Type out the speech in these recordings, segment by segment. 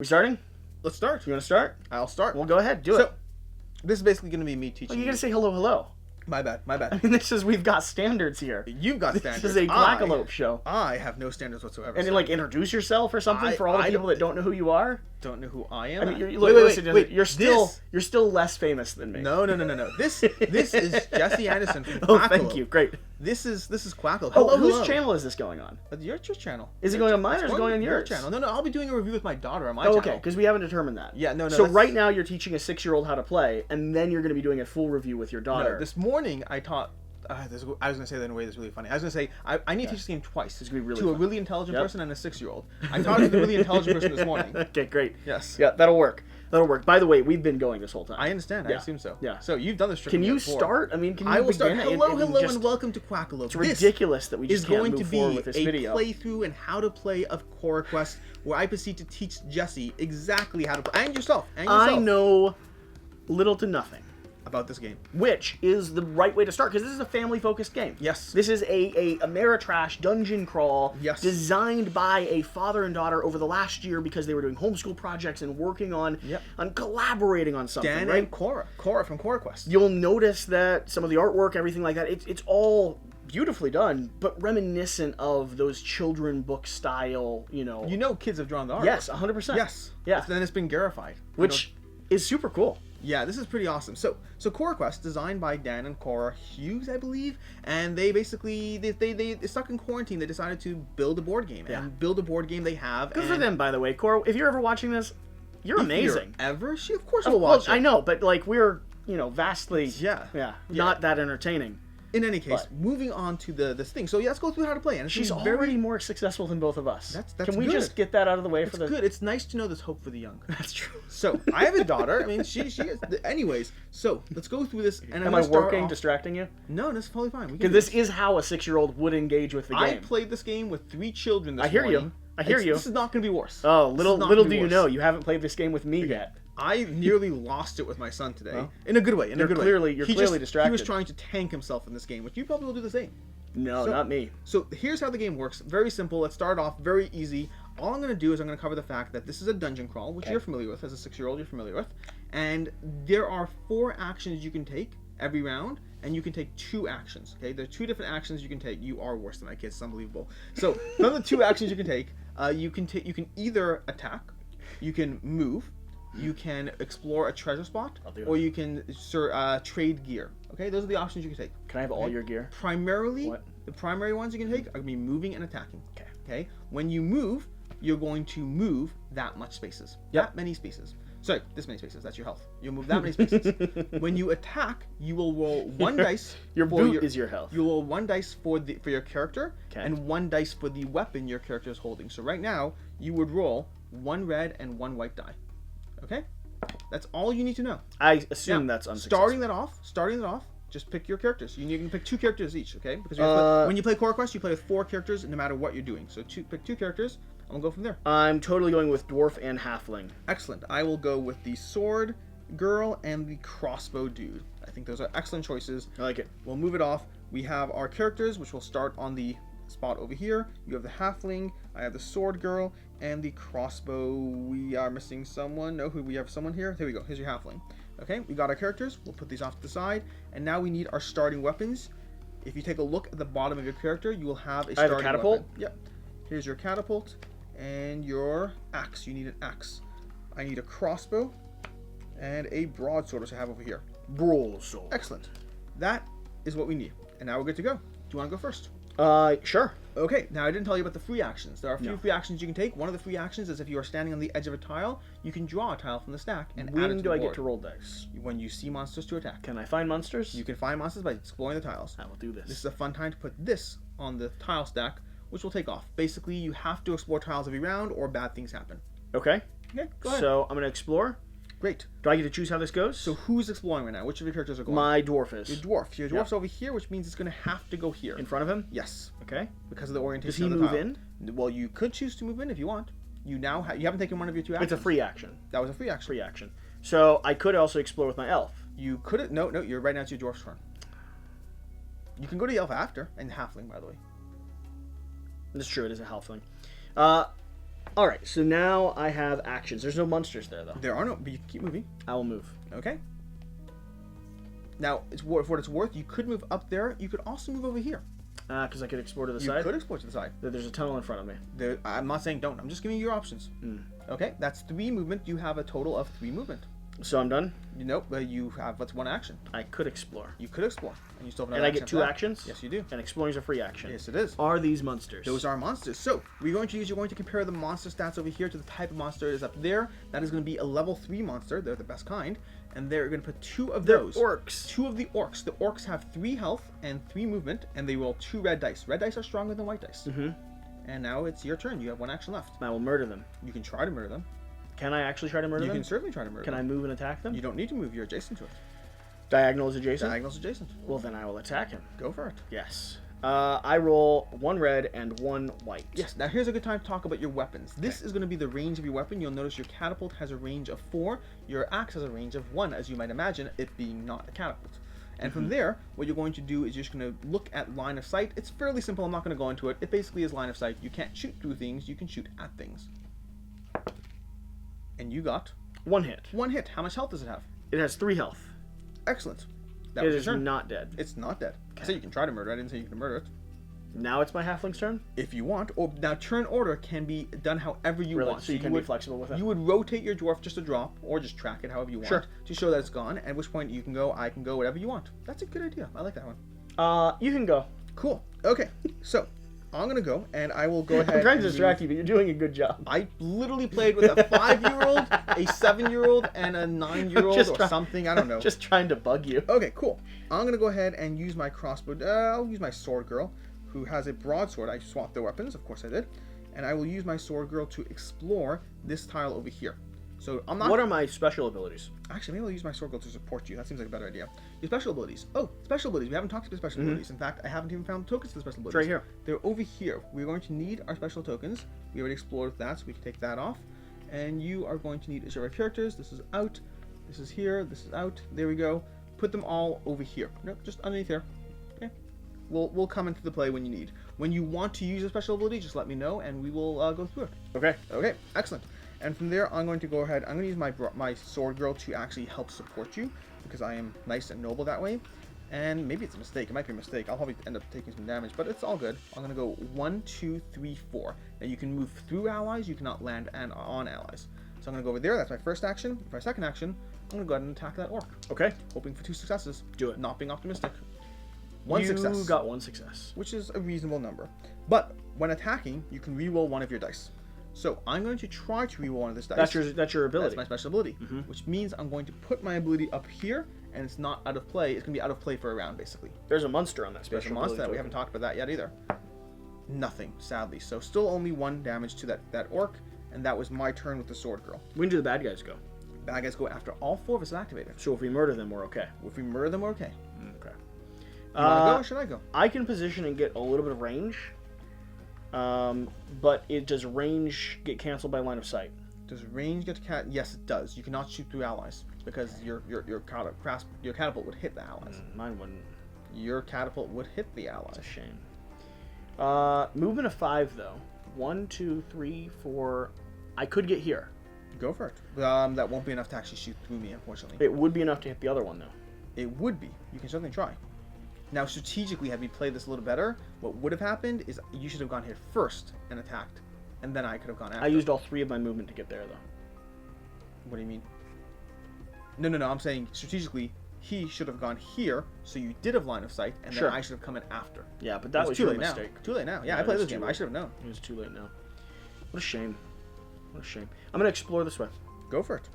We starting? Let's start. You want to start? I'll start. Well, go ahead. Do it. So, this is basically going to be me teaching You got to say hello, hello. My bad. I mean, we've got standards here. You've got standards. This is a Quackalope show. I have no standards whatsoever. And then, like, introduce yourself or something for all the people that don't know who you are? Don't know who I am? I mean, wait. You're still less famous than me. No. This is Jesse Anderson from Quackalope. Oh, thank you. Great. This is Quackalope. Hello. Whose channel is this going on? Your channel. Is it going on mine or is it going on yours? Channel. No, I'll be doing a review with my daughter on my channel. Okay, because we haven't determined that. Yeah, no. So right now you're teaching a 6-year-old how to play, and then you're going to be doing a full review with your daughter. No, this morning I taught... I was going to say that in a way that's really funny. I was going to say, I need to teach this game twice. It's going to be really to fun. a really intelligent person and a 6-year-old. I taught it to a really intelligent person this morning. Okay, great. Yes. Yeah, that'll work. By the way, we've been going this whole time. I understand. I assume so. Yeah. So you've done this trick. Can you before. start? I mean, can you I will start. begin? Hello, and welcome to Quackalope. It's ridiculous that we just can't move forward with this video. This is going to be a playthrough and how to play of CoraQuest, where I proceed to teach Jesse exactly how to play, and yourself. I know little to nothing about this game, which is the right way to start, because this is a family-focused game. Yes. This is a Ameritrash dungeon crawl designed by a father and daughter over the last year because they were doing homeschool projects and working on collaborating on something. Dan right? and Cora from CoraQuest. You'll notice that some of the artwork, everything like that, it's all beautifully done, but reminiscent of those children book style, kids have drawn the art. Yes, 100%. Yes. Yeah. Then it's been garified. Which is super cool. Yeah, this is pretty awesome. So CoraQuest, designed by Dan and Cora Hughes, I believe, and they basically they stuck in quarantine. They decided to build a board game and build a board game they have. Good for them, by the way, Cora. If you're ever watching this, you're amazing. She of course will watch it. I know, but like we're vastly not that entertaining. In any case, moving on to this thing. So let's go through how to play. And she's already more successful than both of us. That's Can we just get that out of the way for the... good. It's nice to know there's hope for the young. That's true. So I have a daughter. I mean, she is. Anyways, so let's go through this. And am I working, distracting you? No, that's totally fine. Because this is how a 6-year-old would engage with the game. I played this game with 3 children this morning. I hear you. This is not going to be worse. Oh, little do you know, you haven't played this game with me yet. I nearly lost it with my son today. Well, in a good way. You're clearly distracted. He was trying to tank himself in this game, which you probably will do the same. No, not me. So here's how the game works. Very simple. Let's start off very easy. All I'm going to do is I'm going to cover the fact that this is a dungeon crawl, which you're familiar with. As a 6-year-old, you're familiar with. And there are 4 actions you can take every round, and you can take 2 actions. Okay, there are 2 different actions you can take. You are worse than my kids. It's unbelievable. So from the 2 actions you can take, you can either attack, you can move, you can explore a treasure spot, or you can trade gear. Okay, those are the options you can take. Can I have all your gear? Primarily, the primary ones you can take are going to be moving and attacking. Okay. When you move, you're going to move that much spaces. That many spaces. Sorry, this many spaces. That's your health. You'll move that many spaces. When you attack, you will roll 1 dice. Your boot is your health. You roll 1 dice for your character, and 1 dice for the weapon your character is holding. So right now, you would roll 1 red and 1 white die. Okay, that's all you need to know. I assume that's unsuccessful. Starting it off, just pick your characters. You can pick 2 characters each, okay? Because when you play CoraQuest, you play with 4 characters no matter what you're doing. So pick 2 characters, and we'll go from there. I'm totally going with dwarf and halfling. Excellent. I will go with the sword girl and the crossbow dude. I think those are excellent choices. I like it. We'll move it off. We have our characters, which will start on the spot over here. You have the halfling, I have the sword girl, and the crossbow. We are missing someone. No, we have someone here. There we go. Here's your halfling. Okay, we got our characters. We'll put these off to the side, and now we need our starting weapons. If you take a look at the bottom of your character, you will have a starting catapult. Weapon. Yep. Here's your catapult and your axe. You need an axe. I need a crossbow and a broadsword, which I have over here. Broadsword. Excellent. That is what we need, and now we're good to go. Do you want to go first? Sure. Okay, now I didn't tell you about the free actions. There are a few free actions you can take. One of the free actions is if you are standing on the edge of a tile, you can draw a tile from the stack and add it to the board. When do I get to roll dice? When you see monsters to attack. Can I find monsters? You can find monsters by exploring the tiles. I will do this. This is a fun time to put this on the tile stack, which will take off. Basically, you have to explore tiles every round or bad things happen. Okay. Okay, go ahead. So I'm going to explore. Great. Do I get to choose how this goes? So who's exploring right now? Which of your characters are going? My dwarf is. Your dwarf. Your dwarf's over here, which means it's going to have to go here. In front of him? Yes. Okay. Because of the orientation of the tile. Does he move in? Well, you could choose to move in if you want. You now you haven't taken one of your 2 actions. It's a free action. That was a free action. Free action. So I could also explore with my elf. You couldn't. No. You're right now. It's your dwarf's turn. You can go to the elf after, and halfling, by the way. That's true. It is a halfling. All right, so now I have actions. There's no monsters there, though. There are no, but you can keep moving. I will move. Okay. Now, for what it's worth, you could move up there. You could also move over here. Because I could explore to the You side? could explore to the side. There's a tunnel in front of me. I'm not saying don't. I'm just giving you your options. Okay, that's 3 movement. You have a total of 3 movement. So I'm done? Nope, but you have, what's 1 action? I could explore. You could explore. And you still have And another I get action 2 for that. actions? Yes, you do. And exploring's a free action. Yes, it is. Are these monsters? Those are monsters. So, you're going to compare the monster stats over here to the type of monster it is up there. That is going to be a level 3 monster. They're the best kind. And they're going to put 2 of those. Orcs. 2 of the orcs. The orcs have 3 health and 3 movement, and they roll 2 red dice. Red dice are stronger than white dice. And now it's your turn. You have 1 action left. I will murder them. You can try to murder them. Can I actually try to murder them? You can certainly try to murder them. Can I move and attack them? You don't need to move. You're adjacent to it. Diagonal is adjacent? Diagonal's adjacent. Well, then I will attack him. Go for it. Yes. I roll 1 red and 1 white. Yes. Now here's a good time to talk about your weapons. This is going to be the range of your weapon. You'll notice your catapult has a range of 4. Your axe has a range of 1, as you might imagine, it being not a catapult. And from there, what you're going to do is you're just going to look at line of sight. It's fairly simple. I'm not going to go into it. It basically is line of sight. You can't shoot through things. You can shoot at things. And you got 1 hit. 1 hit. How much health does it have? It has 3 health. Excellent. That It was your is turn. not dead. It's not dead. I said you can try to murder it. I didn't say you can murder it. Now it's my halfling's turn? If you want. Or now turn order can be done however you want. So you can be flexible with it? You would rotate your dwarf just a drop, or just track it however you want, Sure. to show that it's gone. At which point you can go, I can go, whatever you want. That's a good idea. I like that one. You can go. Cool. Okay. So I'm gonna go, and I will go ahead. I'm trying to and distract use- you, but you're doing a good job. I literally played with a 5-year-old, a 7-year-old, and a 9-year-old or something. I don't know. Just trying to bug you. Okay, cool. I'm gonna go ahead and use my crossbow. I'll use my sword girl, who has a broadsword. I swapped their weapons, of course I did, and I will use my sword girl to explore this tile over here. So I'm not. What are my special abilities? Actually, maybe I'll use my sword girl to support you. That seems like a better idea. Your special abilities. Oh, special abilities. We haven't talked about special abilities. In fact, I haven't even found tokens for the special abilities. It's right here. They're over here. We're going to need our special tokens. We already explored that, so we can take that off. And you are going to need is your characters. This is out. This is here. This is out. There we go. Put them all over here. Nope, just underneath here. Okay. We'll come into the play when you need. When you want to use a special ability, just let me know, and we will go through it. Okay. Okay. Excellent. And from there, I'm going to go ahead. I'm going to use my sword girl to actually help support you, because I am nice and noble that way. And maybe it's a mistake. It might be a mistake. I'll probably end up taking some damage, but it's all good. I'm going to go 1, 2, 3, 4. Now you can move through allies. You cannot land on allies. So I'm going to go over there. That's my first action. For my second action, I'm going to go ahead and attack that orc. Okay. Hoping for 2 successes. Do it. Not being optimistic. 1 success. You got 1 success. Which is a reasonable number. But when attacking, you can reroll 1 of your dice. So I'm going to try to reroll 1 of this dice. That's your ability. That's my special ability. Which means I'm going to put my ability up here, and it's not out of play. It's going to be out of play for a round, basically. There's a monster on that There's special a monster ability that we haven't talked about that yet either. Nothing, sadly. So still only 1 damage to that orc, and that was my turn with the sword girl. When do the bad guys go? Bad guys go after all 4 of us activated. So if we murder them, we're okay. If we murder them, we're okay. Okay. You want to go or should I go? I can position and get a little bit of range. But does range get canceled by line of sight? Does range get to Yes, it does. You cannot shoot through allies because your catapult would hit the allies. Mine wouldn't. Your catapult would hit the allies. That's a shame. Movement of 5 though. 1, 2, 3, 4. I could get here. Go for it. That won't be enough to actually shoot through me, unfortunately. It would be enough to hit the other one though. It would be. You can certainly try. Now, strategically, had we played this a little better, what would have happened is you should have gone here first and attacked, and then I could have gone after. I used all 3 of my movement to get there though. What do you mean? No. I'm saying strategically, he should have gone here, so you did have line of sight, and then I should have come in after. Yeah, but that was too your late mistake. Now. Too late now. Yeah, I played this game. I should have known. It was too late now. What a shame. What a shame. I'm gonna explore this way. Go for it.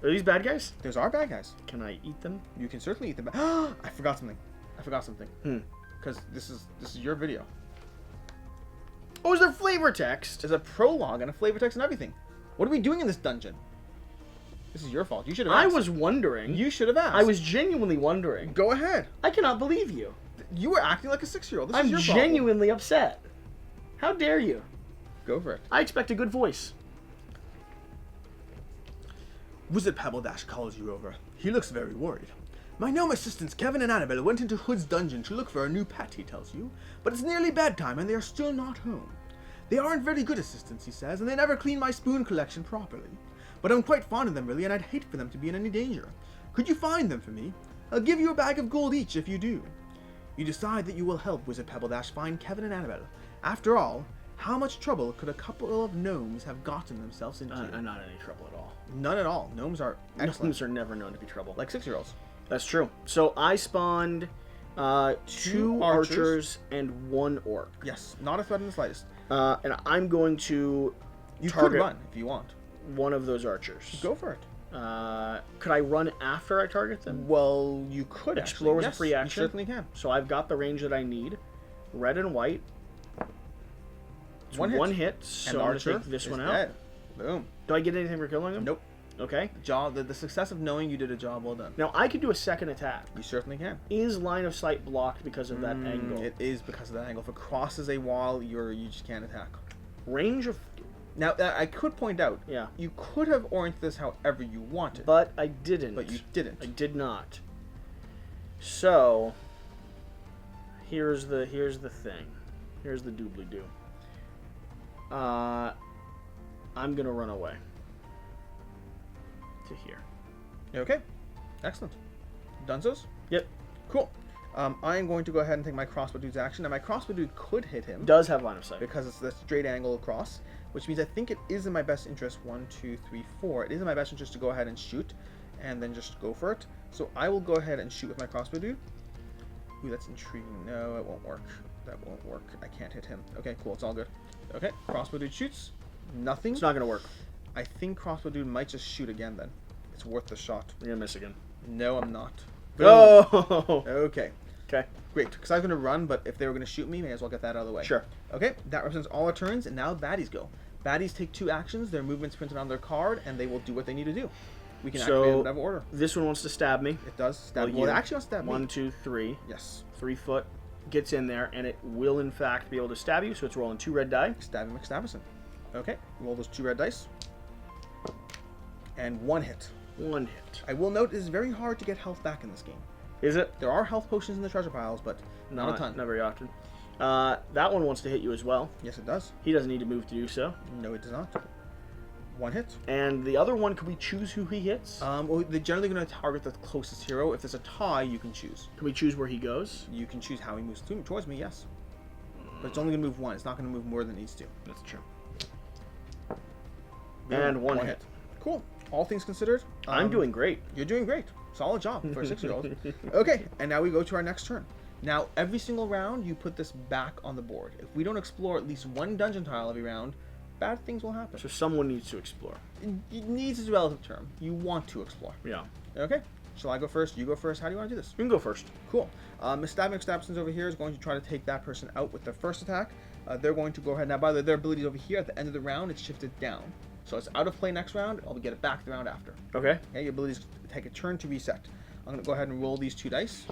Are these bad guys? Those are bad guys. Can I eat them? You can certainly eat them. I forgot something. Because this is your video. Oh, is there flavor text? There's a prologue and a flavor text and everything. What are we doing in this dungeon? This is your fault. You should have asked. I was wondering. You should have asked. I was genuinely wondering. Go ahead. I cannot believe you. You were acting like a 6-year-old. This I'm is your problem. genuinely upset. How dare you? Go for it. I expect a good voice. Wizard Pebbledash calls you over. He looks very worried. My gnome assistants Kevin and Annabelle went into Hood's dungeon to look for a new pet, he tells you, but it's nearly bedtime and they are still not home. They aren't very good assistants, he says, and they never clean my spoon collection properly. But I'm quite fond of them, really, and I'd hate for them to be in any danger. Could you find them for me? I'll give you a bag of gold each if you do. You decide that you will help Wizard Pebbledash find Kevin and Annabelle. After all, how much trouble could a couple of gnomes have gotten themselves into? Not any trouble at all. None at all. Gnomes are excellent. Gnomes are never known to be trouble. Like 6-year-olds. That's true. So I spawned 2 archers and 1 orc. Yes, not a threat in the slightest. And I'm going to You target could run if you want. one of those archers. Go for it. Could I run after I target them? Well, you could Explore actually. is a free action. You certainly can. So I've got the range that I need. Red and white. It's one hit. So And I'm going archer to take this one out. dead. Boom. Do I get anything for killing him? Nope. Okay. The success of knowing you did a job well done. Now I could do a second attack. You certainly can. Is line of sight blocked because of that angle? It is because of that angle. If it crosses a wall, you just can't attack. Range of... Now, I could point out, Yeah. you could have oriented this however you wanted. But I didn't. But you didn't. I did not. So here's the thing. Here's the doobly-doo. I'm gonna run away to here. Okay. Excellent. Dunzos? Yep. Cool. I am going to go ahead and take my crossbow dude's action. Now, my crossbow dude could hit him. Does have line of sight. Because it's the straight angle across, which means I think it is in my best interest. 1, 2, 3, 4. It is in my best interest to go ahead and shoot, and then just go for it. So I will go ahead and shoot with my crossbow dude. Ooh, that's intriguing. No, it won't work. That won't work. I can't hit him. Okay, cool. It's all good. Okay, crossbow dude shoots. Nothing. It's not gonna work. I think crossbow dude might just shoot again then. It's worth the shot. You're gonna miss again. No, I'm not. Go. Okay. Okay. Great, because I was going to run, but if they were going to shoot me, may as well get that out of the way. Sure. Okay, that represents all our turns, and now baddies go. Baddies take 2 actions, their movement's printed on their card, and they will do what they need to do. We can activate in whatever order. This one wants to stab me. It does stab me. Well, Well, it actually wants to stab me. 1, 2, 3. Yes. 3 foot gets in there, and it will in fact be able to stab you. So it's rolling 2 red die. Stabby McStabberson. Okay, roll those 2 red dice. And 1 hit. 1 hit. I will note it is very hard to get health back in this game. Is it? There are health potions in the treasure piles, but not a ton. Not very often. That one wants to hit you as well. Yes, it does. He doesn't need to move to do so. No, it does not. 1 hit. And the other one, can we choose who he hits? Well, they're generally going to target the closest hero. If there's a tie, you can choose. Can we choose where he goes? You can choose how he moves towards me, yes. But it's only going to move 1. It's not going to move more than it needs to. That's true. Boom. And 1 hit. Cool. All things considered, I'm doing great. You're doing great. Solid job for a 6-year-old. Okay, and now we go to our next turn. Now, every single round, you put this back on the board. If we don't explore at least 1 dungeon tile every round, bad things will happen. So someone needs to explore. It needs is a relative term. You want to explore. Yeah. Okay. Shall I go first? You go first. How do you want to do this? You can go first. Cool. Miss McStabson's over here is going to try to take that person out with their first attack. They're going to go ahead. Now, by the way, their abilities over here at the end of the round, it's shifted down. So it's out of play next round. I'll get it back the round after. Okay. Okay, your abilities take a turn to reset. I'm going to go ahead and roll these 2 dice.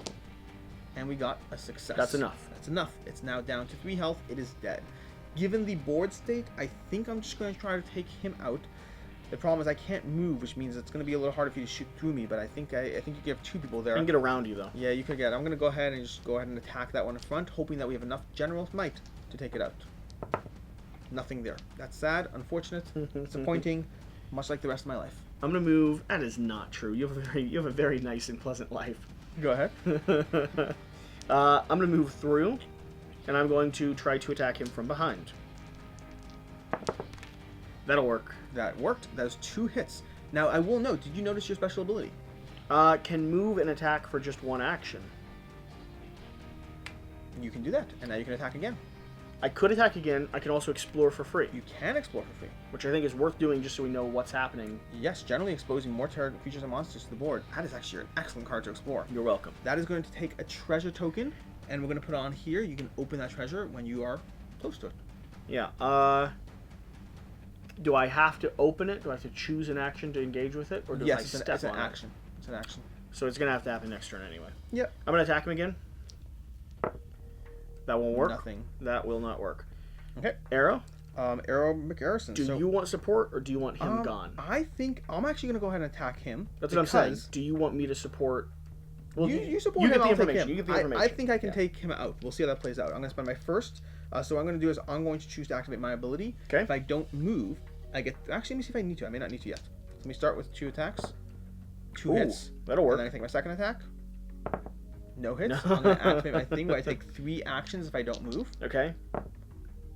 And we got a success. That's enough. That's enough. It's now down to 3 health. It is dead. Given the board state, I think I'm just going to try to take him out. The problem is I can't move, which means it's going to be a little harder for you to shoot through me, but I think you can have 2 people there. I can get around you, though. Yeah, you could get it. I'm going to go ahead and attack that one in front, hoping that we have enough general might to take it out. Nothing there. That's sad, unfortunate, disappointing, much like the rest of my life. I'm gonna move. That is not true. You have a very nice and pleasant life. Go ahead. I'm gonna move through, and I'm going to try to attack him from behind. That'll work. That worked. That was 2 hits. Now, I will note, did you notice your special ability? Can move and attack for just 1 action. You can do that, and now you can attack again. I could attack again. I can also explore for free. You can explore for free. Which I think is worth doing just so we know what's happening. Yes, generally exposing more creatures and monsters to the board. That is actually an excellent card to explore. You're welcome. That is going to take a treasure token, and we're going to put it on here. You can open that treasure when you are close to it. Yeah. Do I have to open it? Do I have to choose an action to engage with it? Or do I step it's an on action. It's an action. So it's going to have to happen next turn anyway. Yep. I'm going to attack him again. That won't work. Nothing. That will not work. Okay. Arrow? Arrow McGarrison. Do you want support or do you want him gone? I think I'm actually going to go ahead and attack him. That's what I'm saying. Do you want me to support Well, you support you him, get the I'll take information. him. You get the information. I think I can take him out. We'll see how that plays out. I'm going to spend my first. So what I'm going to do is I'm going to choose to activate my ability. Okay. If I don't move, I get... Actually, let me see if I need to. I may not need to yet. So let me start with 2 attacks. 2 hits. That'll work. And then I take my second attack. No hits. I'm going to activate my thing, but I take 3 actions if I don't move. Okay.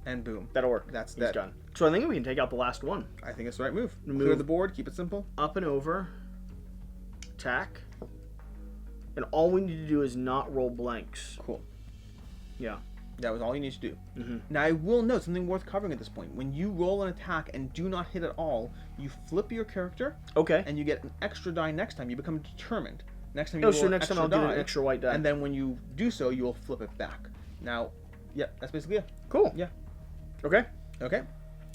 And boom. That'll work. That's He's done. So I think we can take out the last one. I think it's the right move. Move. Clear the board. Keep it simple. Up and over. Attack. And all we need to do is not roll blanks. Cool. Yeah. That was all you need to do. Mm-hmm. Now, I will note something worth covering at this point. When you roll an attack and do not hit at all, you flip your character. Okay. And you get an extra die next time. You become determined. Next time you Oh, roll so an next time extra I'll die, get an extra white die. And then when you do so, you will flip it back. Now, yeah, that's basically it. Cool. Yeah. Okay. Okay.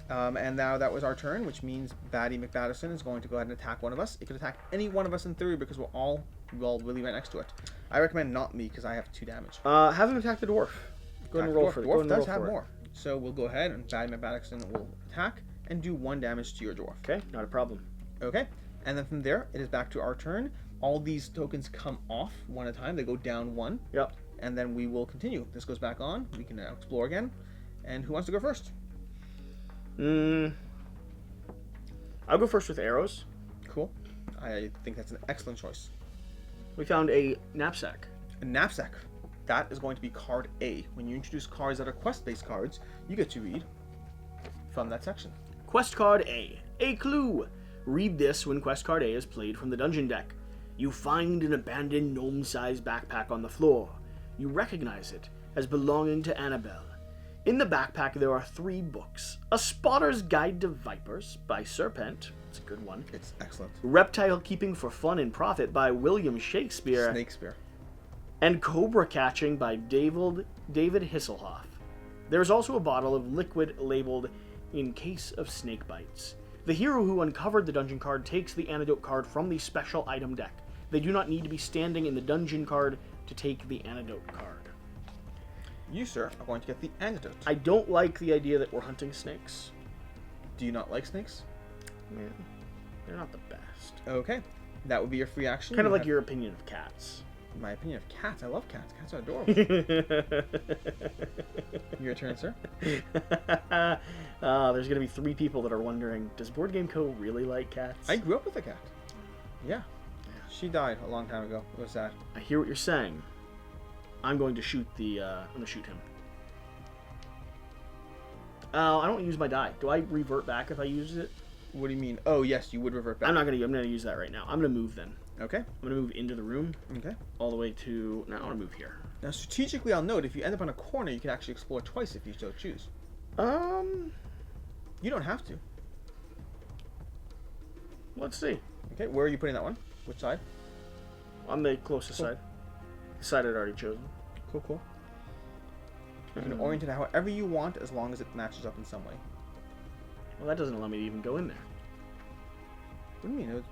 And now that was our turn, which means Batty McBatterson is going to go ahead and attack one of us. It could attack any one of us in theory because we're all really right next to it. I recommend not me because I have 2 damage. Have him attack the dwarf. Go ahead and roll for it. Dwarf does have more. So we'll go ahead and Batty McBatterson will attack and do 1 damage to your dwarf. Okay, not a problem. Okay. And then from there, it is back to our turn. All these tokens come off one at a time. They go down 1. Yep. And then we will continue. This goes back on. We can now explore again. And who wants to go first? I'll go first with arrows. Cool. I think that's an excellent choice. We found a knapsack. A knapsack. That is going to be card A. When you introduce cards that are quest-based cards, you get to read from that section. Quest card A. A clue. Read this when quest card A is played from the dungeon deck. You find an abandoned gnome-sized backpack on the floor. You recognize it as belonging to Annabelle. In the backpack there are 3 books. A Spotter's Guide to Vipers by Serpent. It's a good one. It's excellent. Reptile Keeping for Fun and Profit by William Shakespeare. Snakespeare. And Cobra Catching by David Hisselhoff. There's also a bottle of liquid labeled In Case of Snake Bites. The hero who uncovered the dungeon card takes the antidote card from the special item deck. They do not need to be standing in the dungeon card to take the antidote card. You, sir, are going to get the antidote. I don't like the idea that we're hunting snakes. Do you not like snakes? Man, they're not the best. Okay. That would be your free action. Kind of like your opinion of cats. My opinion of cats. I love cats. Cats are adorable. Your turn, sir. There's going to be 3 people that are wondering, does Board Game Co. really like cats? I grew up with a cat. Yeah. She died a long time ago. It was sad. I hear what you're saying. I'm going to shoot I'm going to shoot him. I don't use my die. Do I revert back if I use it? What do you mean? Oh, yes, you would revert back. I'm going to use that right now. I'm going to move then. Okay. I'm going to move into the room. Okay. All the way to... No, I want to move here. Now, strategically, I'll note, if you end up on a corner, you can actually explore twice if you so choose. You don't have to. Let's see. Okay, where are you putting that one? Which side? On the closest side. The side I'd already chosen. Cool. You can orient it however you want as long as it matches up in some way. Well, that doesn't allow me to even go in there. What do you mean?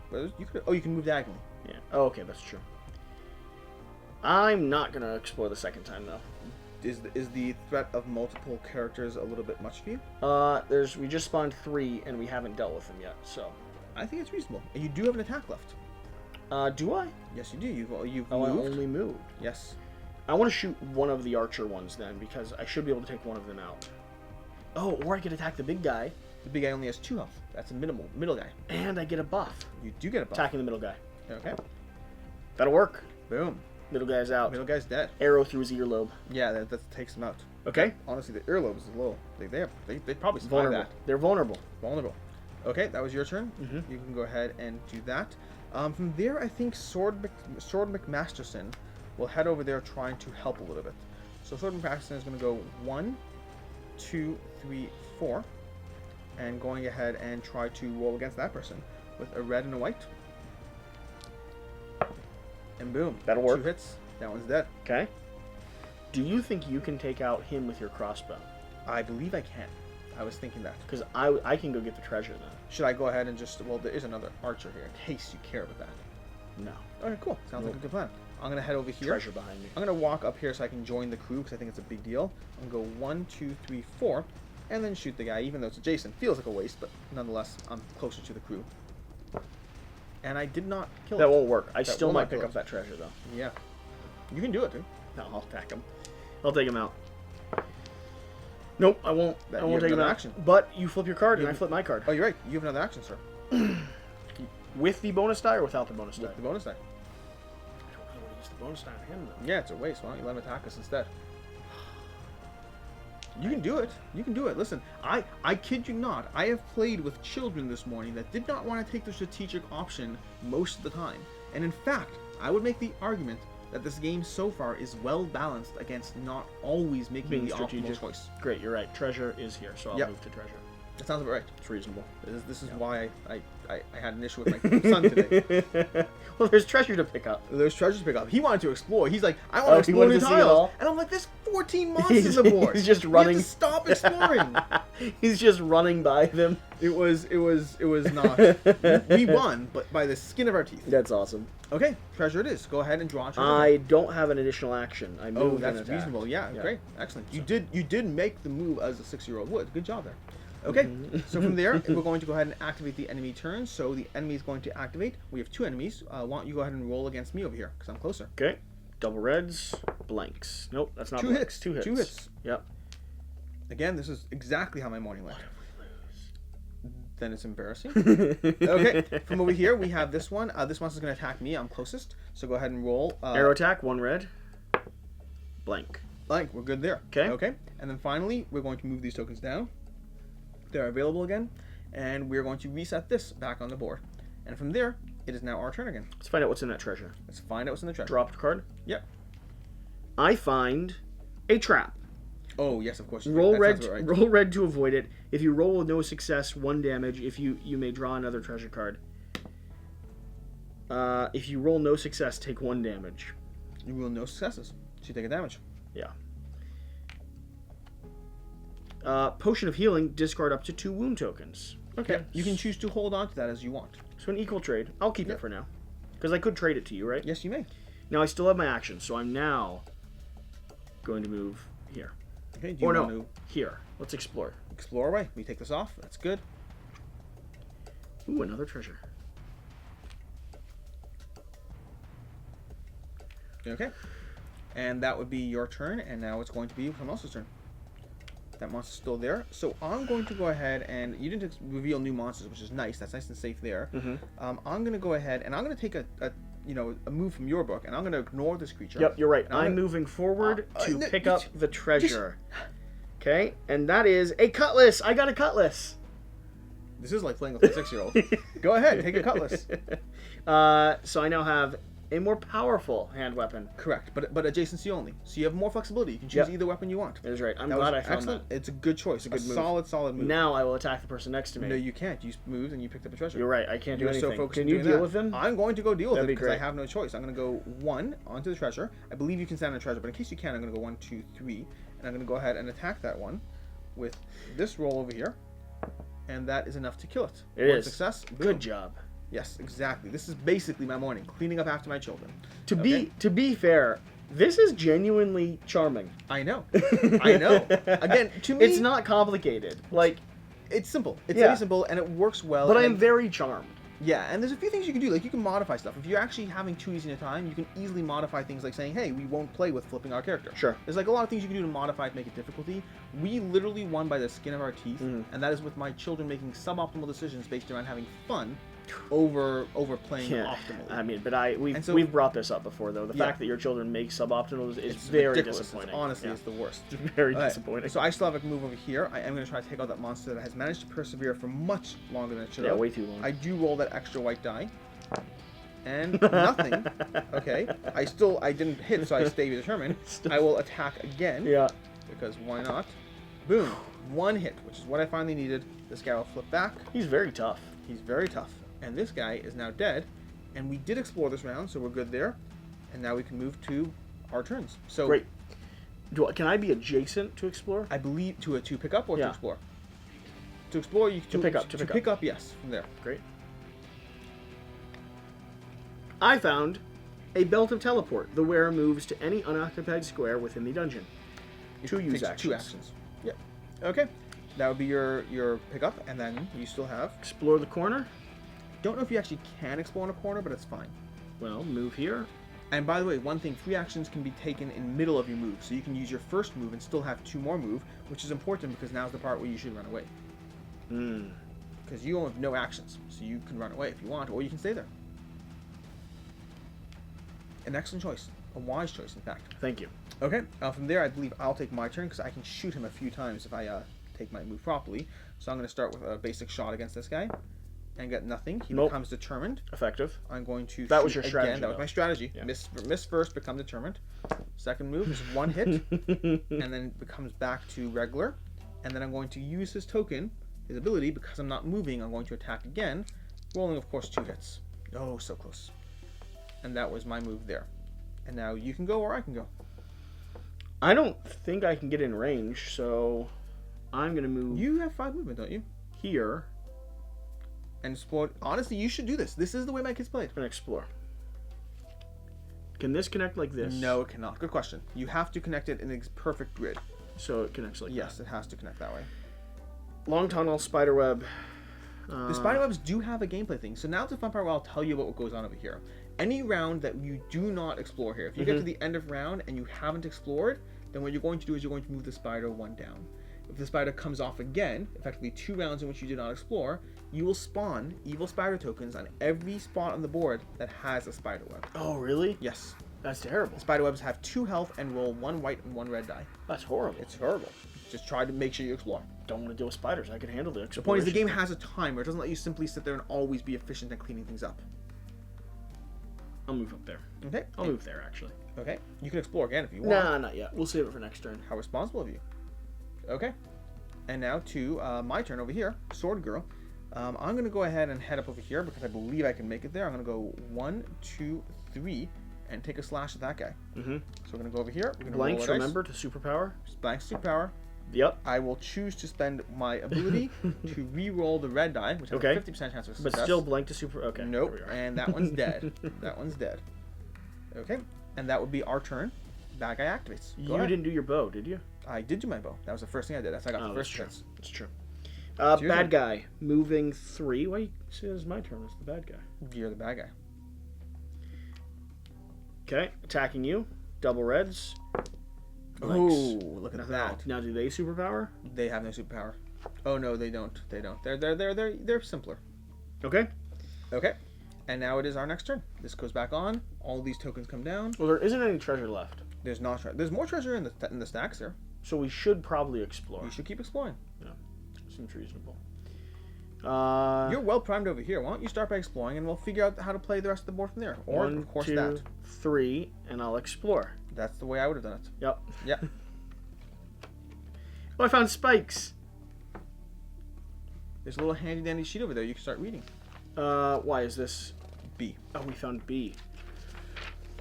You can move diagonally. Yeah. Oh, okay, that's true. I'm not going to explore the second time, though. Is the threat of multiple characters a little bit much for you? We just spawned 3, and we haven't dealt with them yet, so... I think it's reasonable. And you do have an attack left. Do I? Yes, you do. You've moved. I only moved. Yes. I want to shoot one of the archer ones, then, because I should be able to take one of them out. Oh, or I could attack the big guy. The big guy only has 2 health. That's a middle guy. And I get a buff. You do get a buff. Attacking the middle guy. Okay. That'll work. Boom. Middle guy's out. Middle guy's dead. Arrow through his earlobe. Yeah, that takes him out. Okay. Honestly, the earlobe is low. They probably survive Vulnerable. that. They're vulnerable. Vulnerable. Okay, that was your turn. Mm-hmm. You can go ahead and do that. From there, I think Sword McMasterson will head over there trying to help a little bit. So Sword McMasterson is going to go 1, 2, 3, 4. And going ahead and try to roll against that person with a red and a white. And boom. That'll work. 2 hits. That one's dead. Okay. Do you think you can take out him with your crossbow? I believe I can. I was thinking that. Because I can go get the treasure then. Should I go ahead and just... Well, there is another archer here in case you care about that. No. Okay, cool. Sounds like a good plan. I'm going to head over here. Treasure behind me. I'm going to walk up here so I can join the crew because I think it's a big deal. I'm going to go 1, 2, 3, 4. And then shoot the guy, even though it's adjacent. Feels like a waste, but nonetheless, I'm closer to the crew. And I did not kill him. That won't work. I That still will might not pick kill up us. that treasure, though. Yeah. You can do it, dude. No, I'll attack him. I'll take him out. Nope, I won't. I won't take him out. Action. But you flip your card, and I flip my card. Oh, you're right. You have another action, sir. With the bonus die or without the bonus die? With the bonus die. I don't really want to use the bonus die on him, though. Yeah, it's a waste. Why don't you let him attack us instead? You can do it. You can do it. Listen, I kid you not. I have played with children this morning that did not want to take the strategic option most of the time. And in fact, I would make the argument that this game so far is well balanced against not always making the optimal choice. Great, you're right. Treasure is here, so I'll move to treasure. That sounds about right. It's reasonable. This is why I had an issue with my son today. Well, there's treasure to pick up. There's treasure to pick up. He wanted to explore. He's like, I want to explore new tiles. And I'm like, there's 14 monsters on the board. He's just running. You have to stop exploring. He's just running by them. It was not. We won, but by the skin of our teeth. That's awesome. Okay, treasure it is. Go ahead and draw a treasure. I don't have an additional action. I moved. Oh, that's reasonable. Yeah, great, excellent. You did make the move as a 6-year-old would. Good job there. Okay, so from there, we're going to go ahead and activate the enemy turn. So the enemy is going to activate. We have 2 enemies. Why don't you go ahead and roll against me over here, because I'm closer. Okay. Double reds, blanks. Nope, that's not 2 blanks. hits. 2 hits. 2 hits. Yep. Again, this is exactly how my morning went. What if we lose? Then it's embarrassing. Okay, from over here, we have this one. This monster's going to attack me. I'm closest. So go ahead and roll. Arrow attack, 1 red. Blank. Blank. We're good there. Okay. Okay. And then finally, we're going to move these tokens down. They're available again. And we're going to reset this back on the board. And from there, it is now our turn again. Let's find out what's in that treasure. Let's find out what's in the treasure. Dropped card. Yep. I find a trap. Oh, yes, of course. Roll red. Right. Roll red to avoid it. If you roll with no success, 1 damage. If you may draw another treasure card. If you roll no success, take 1 damage. You roll no successes, so you take a damage. Yeah. Potion of healing. Discard up to 2 wound tokens. Okay. Yep. You can choose to hold on to that as you want. So an equal trade. I'll keep it for now, because I could trade it to you, right? Yes, you may. Now I still have my action, so I'm now going to move here. Okay. Do you want to here? Let's explore. Explore away. We take this off. That's good. Ooh, another treasure. Okay. And that would be your turn, and now it's going to be someone else's turn. That monster's still there. So I'm going to go ahead and... You didn't reveal new monsters, which is nice. That's nice and safe there. Mm-hmm. I'm going to go ahead, and I'm going to take a move from your book, and I'm going to ignore this creature. Yep, you're right. I'm moving forward to pick up the treasure. Okay, and that is a cutlass. I got a cutlass. This is like playing with a 6-year-old. Go ahead, take a cutlass. So I now have a more powerful hand weapon. Correct, but adjacency only. So you have more flexibility. You can choose either weapon you want. That is right. I'm glad I found that. It's a good choice. It's a good move. Solid move. Now I will attack the person next to me. No, you can't. You moved and you picked up a treasure. You're right. I can't do anything. So focused can on you doing deal that. with them? I'm going to go deal with That'd it be because great. I have no choice. I'm going to go 1 onto the treasure. I believe you can stand on the treasure, but in case you can, I'm going to go 1, 2, 3, and I'm going to go ahead and attack that one with this roll over here, and that is enough to kill it. It is. Success. Good job. Yes, exactly. This is basically my morning, cleaning up after my children. To be fair, this is genuinely charming. I know. I know. Again, to me, it's not complicated. Like, it's simple. It's very simple, and it works well. But I'm very charmed. Yeah, and there's a few things you can do. Like, you can modify stuff. If you're actually having too easy a time, you can easily modify things like saying, hey, we won't play with flipping our character. Sure. There's like a lot of things you can do to modify to make it difficulty. We literally won by the skin of our teeth, and that is with my children making suboptimal decisions based around having fun over playing optimally. I mean, but we've brought this up before, though. The fact that your children make suboptimal is very ridiculous. disappointing. Honestly, it's the worst. It's very disappointing. So I still have a move over here. I am going to try to take out that monster that has managed to persevere for much longer than it should have. Yeah, way too long. I do roll that extra white die. And nothing. Okay. I didn't hit, so I stay determined. I will attack again. Yeah. Because why not? Boom. 1 hit, which is what I finally needed. This guy will flip back. He's very tough. He's very tough. And this guy is now dead. And we did explore this round, so we're good there. And now we can move to our turns. So great. Can I be adjacent to explore? I believe to pick up or to explore. To explore, you to pick up. To pick up, yes, from there. Great. I found a belt of teleport. The wearer moves to any unoccupied square within the dungeon. 2 use actions. 2 actions. Yep. Okay. That would be your pickup, and then you still have explore the corner. Don't know if you actually can explore in a corner, but it's fine. Well, move here. And by the way, one thing, 3 actions can be taken in middle of your move. So you can use your first move and still have 2 more move, which is important because now's the part where you should run away. Because you have no actions, so you can run away if you want, or you can stay there. An excellent choice. A wise choice, in fact. Thank you. Okay, from there I believe I'll take my turn because I can shoot him a few times if I take my move properly. So I'm going to start with a basic shot against this guy and get nothing. He becomes determined. Effective. I'm going to That shoot was your strategy. again. That was my strategy. Yeah. Miss first, become determined. Second move is 1 hit, and then becomes back to regular. And then I'm going to use his token, his ability, because I'm not moving. I'm going to attack again, rolling, of course, 2 hits. Oh, so close. And that was my move there. And now you can go or I can go. I don't think I can get in range, so I'm going to move. You have 5 movement, don't you? Here. And explore. Honestly, you should do this. This is the way my kids play it. And explore. Can this connect like this? No, it cannot. Good question. You have to connect it in a perfect grid. So it connects like Yes, it has to connect that way. Long tunnel, spiderweb. The spiderwebs do have a gameplay thing. So now's the fun part where I'll tell you about what goes on over here. Any round that you do not explore here, if you get to the end of round and you haven't explored, then what you're going to do is you're going to move the spider 1 down. If the spider comes off again, effectively 2 rounds in which you did not explore, you will spawn evil spider tokens on every spot on the board that has a spider web. Oh, really? Yes. That's terrible. Spider webs have 2 health and roll 1 white and 1 red die. That's horrible. It's horrible. Just try to make sure you explore. Don't want to deal with spiders. I can handle the The exploration. point is the game has a timer. It doesn't let you simply sit there and always be efficient at cleaning things up. I'll move up there. Okay. I'll move there, actually. Okay. You can explore again if you want. Nah, not yet. We'll save it for next turn. How responsible of you. Okay. And now to my turn over here, Sword Girl. I'm going to go ahead and head up over here because I believe I can make it there. I'm going to go 1, 2, 3, and take a slash at that guy. So we're going to go over here. We're going to Blanks, remember, to superpower? Blanks superpower. Yep. I will choose to spend my ability to re-roll the red die, which has a 50% chance of success. But still blank to super. Okay. Nope. And that one's dead. That one's dead. Okay. And that would be our turn. That guy activates. Go ahead. Didn't do your bow, did you? I did do my bow. That was the first thing I did. That's how I got the first chance. That's true. your Bad turn. guy. Moving 3. Why you say it's my turn? It's the bad guy. You're the bad guy. Okay. Attacking you. Double reds. Oh, look at Nothing that. else. Now, do they superpower? They have no superpower. Oh no, they don't. They don't. They're simpler. Okay. Okay. And now it is our next turn. This goes back on. All these tokens come down. Well, there isn't any treasure left. There's not. There's more treasure in the stacks there. So we should probably explore. You should keep exploring. Yeah. Seems reasonable. You're well primed over here. Why don't you start by exploring, and we'll figure out how to play the rest of the board from there. Or 1, of course 2, that. 3, and I'll explore. That's the way I would have done it. Yep. Yeah. Oh, I found spikes. There's a little handy dandy sheet over there. You can start reading. Why is this? B. Oh, we found B.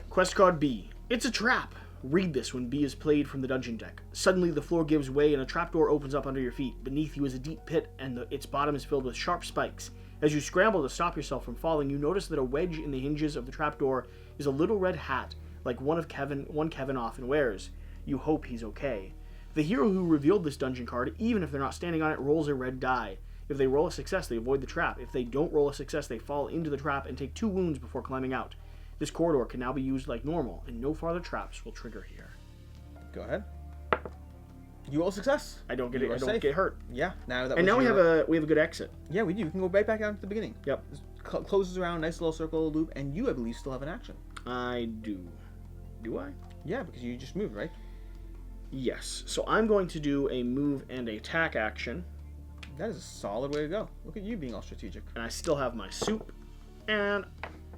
Quest card B. It's a trap. Read this when B is played from the dungeon deck. Suddenly, the floor gives way and a trapdoor opens up under your feet. Beneath you is a deep pit, and its bottom is filled with sharp spikes. As you scramble to stop yourself from falling, you notice that a wedge in the hinges of the trapdoor is a little red hat, like one Kevin often wears. You hope he's okay. The hero who revealed this dungeon card, even if they're not standing on it, rolls a red die. If they roll a success, they avoid the trap. If they don't roll a success, they fall into the trap and take 2 wounds before climbing out. This corridor can now be used like normal, and no farther traps will trigger here. Go ahead. You roll a success. I don't get You it. are I don't safe. get hurt. Yeah. Now that. And was now your- we have a good exit. Yeah, we do. We can go right back down to the beginning. Yep. Closes around, nice little circle loop, and you, I believe, still have an action. I do. Do I? Yeah, because you just moved, right? Yes. So I'm going to do a move and attack action, That is a solid way to go. Look at you being all strategic. and I still have my soup, and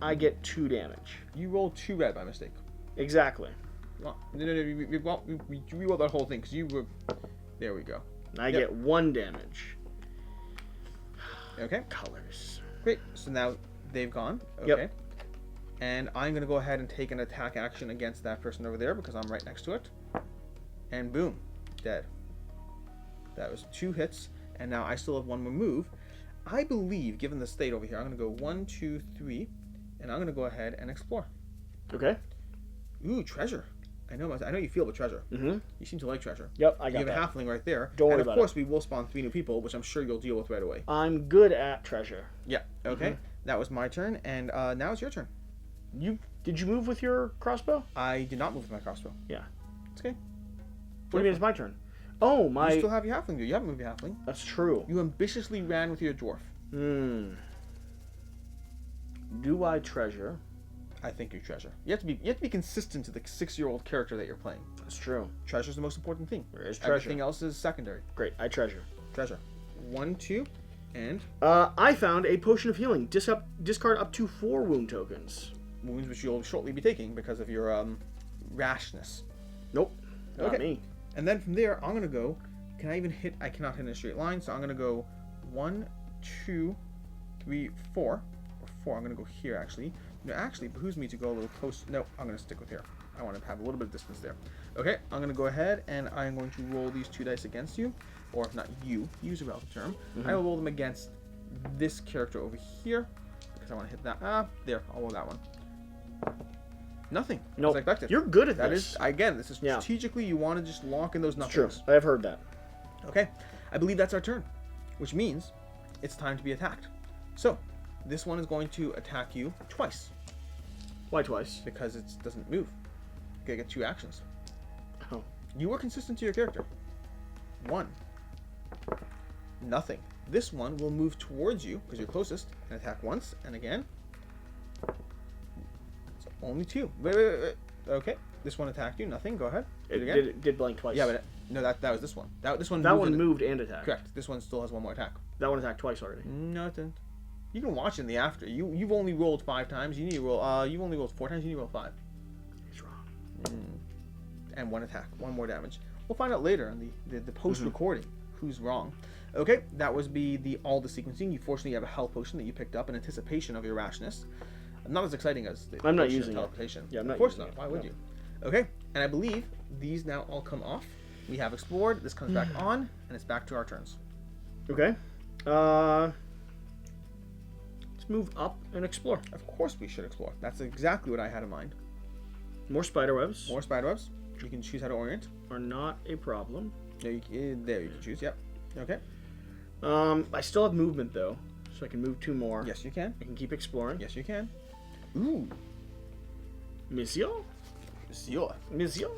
I get 2 damage. You rolled 2 red by mistake. Exactly. Well, no, you rerolled that whole thing because you were. There we go. And I Yep. get 1 damage. Okay. Colors. Great. So now they've gone. Okay. Yep. And I'm gonna go ahead and take an attack action against that person over there because I'm right next to it. And boom, dead. That was 2 hits, and now I still have 1 more move. I believe, given the state over here, I'm gonna go 1, 2, 3, and I'm gonna go ahead and explore. Okay. Ooh, treasure. I know you feel the treasure. Mm-hmm. You seem to like treasure. Yep, I got You have that. a halfling right there. Don't worry and of about course, we will spawn 3 new people, which I'm sure you'll deal with right away. I'm good at treasure. Yeah. Okay. That was my turn, and now it's your turn. Did you move with your crossbow? I did not move with my crossbow. Yeah. It's okay. What do you mean it's my turn? Oh, You still have your halfling, dude. You haven't moved your halfling. That's true. You ambitiously ran with your dwarf. Do I treasure? I think you treasure. You have to be consistent to the 6-year-old character that you're playing. That's true. Treasure's the most important thing. There is treasure. Everything else is secondary. Great, I treasure. Treasure. 1, 2, and I found a potion of healing. Discard up to 4 wound tokens. wounds, which you'll shortly be taking because of your rashness. Nope. Not me. And then from there, I'm gonna go. Can I even hit? I cannot hit in a straight line, so I'm gonna go 1, 2, 3, 4. Or 4. I'm gonna go here actually. It actually behooves me to go a little close. No, I'm gonna stick with here. I want to have a little bit of distance there. Okay, I'm gonna go ahead and I'm going to roll these 2 dice against you, or if not you, use a relative term. I will roll them against this character over here because I want to hit that. There, I'll roll that one. Nothing. No, as I expected. You're good at That this. is, again, this is strategically, you want to just lock in those nothings. True. I've heard that. Okay, I believe that's our turn, which means it's time to be attacked. So, this one is going to attack you twice. Why twice? Because it doesn't move. You get 2 actions. Oh. You were consistent to your character. 1. Nothing. This one will move towards you because you're closest and attack once and again. So only 2. Wait. Okay. This one attacked you. Nothing. Go ahead. It did blank twice. Yeah, but no, that was this one. This one. That one moved and attacked. Correct. This one still has 1 more attack. That one attacked twice already. No, it didn't. You can watch in the after. You've only rolled 5 times. You need to roll. You've only rolled 4 times. You need to roll 5. He's wrong. And 1 attack. 1 more damage. We'll find out later in the post recording who's wrong. Okay, that was all the sequencing. You fortunately have a health potion that you picked up in anticipation of your rashness. Not as exciting as the I'm not potion of using teleportation. Yeah, I'm not Of course using not. it. Why would No. you? Okay, and I believe these now all come off. We have explored. This comes back on, and it's back to our turns. Okay. Let's move up and explore. Of course we should explore. That's exactly what I had in mind. More spiderwebs. More spiderwebs. You can choose how to orient. Are not a problem. There you can choose. Yep. Okay. I still have movement though, so I can move 2 more. Yes, you can. I can keep exploring. Yes, you can. Ooh. Monsieur? Monsieur.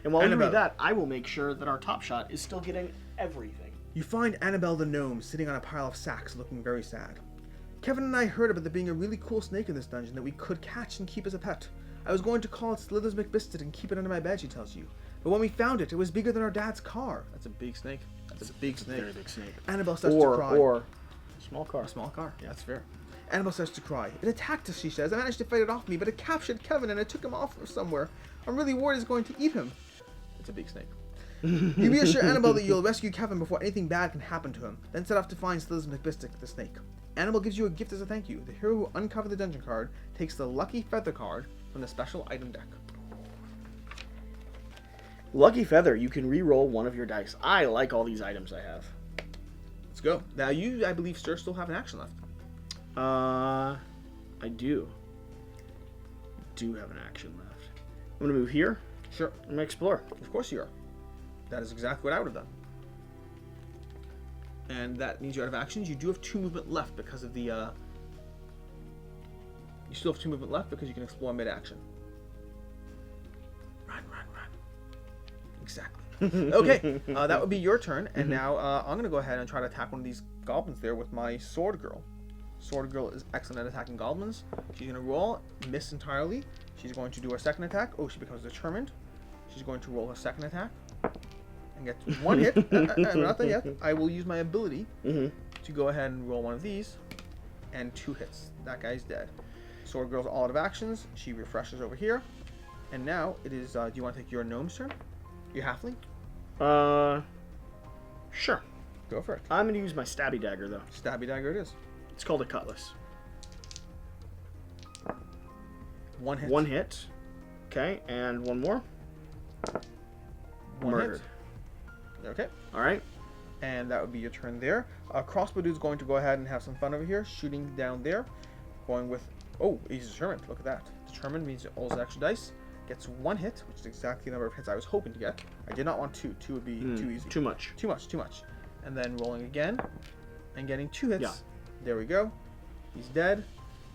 And while you Annabelle. read that, I will make sure that our top shot is still getting everything. You find Annabelle the gnome sitting on a pile of sacks looking very sad. Kevin and I heard about there being a really cool snake in this dungeon that we could catch and keep as a pet. I was going to call it Slithers McBiscuit and keep it under my bed, she tells you. But when we found it, it was bigger than our dad's car. That's a big snake. That's a big snake. Very big snake. Annabelle starts to cry. Or small car. A small car. Yeah, that's fair. Annabelle starts to cry. It attacked us, she says. I managed to fight it off me, but it captured Kevin and it took him off somewhere. I'm really worried it's going to eat him. It's a big snake. You reassure Annabelle that you'll rescue Kevin before anything bad can happen to him, then set off to find Slithers McBiscuit, the snake. Annabelle gives you a gift as a thank you. The hero who uncovered the dungeon card takes the Lucky Feather card from the special item deck. Lucky Feather, you can re-roll 1 of your dice. I like all these items I have. Let's go. Now you, I believe, sir, still have an action left. I do. Have an action left. I'm gonna move here. Sure. I'm gonna explore. Of course you are. That is exactly what I would have done. And that means you're out of actions. You do have 2 movement left because of the, You still have 2 movement left because you can explore mid-action. Run. Exactly. Okay, that would be your turn. And now I'm going to go ahead and try to attack one of these goblins there with my Sword Girl. Sword Girl is excellent at attacking goblins. She's going to roll, miss entirely. She's going to do her second attack. Oh, she becomes determined. She's going to roll her second attack and get 1 hit. I'm not done yet. I will use my ability to go ahead and roll one of these and 2 hits. That guy's dead. Sword Girl's all out of actions. She refreshes over here. And now it is, do you want to take your gnome's turn? Your halfling? Sure. Go for it. I'm gonna use my stabby dagger though. Stabby dagger it is. It's called a cutlass. 1 hit. 1 hit. Okay, and 1 more. 1 Murdered. hit. Okay. All right. And that would be your turn there. Crossbow dude's going to go ahead and have some fun over here, shooting down there. Going with, oh, he's determined. Look at that. Determined means it rolls extra dice. Gets 1 hit, which is exactly the number of hits I was hoping to get. I did not want 2. 2 would be too easy. Too much. Too much. And then rolling again and getting 2 hits. Yeah. There we go. He's dead.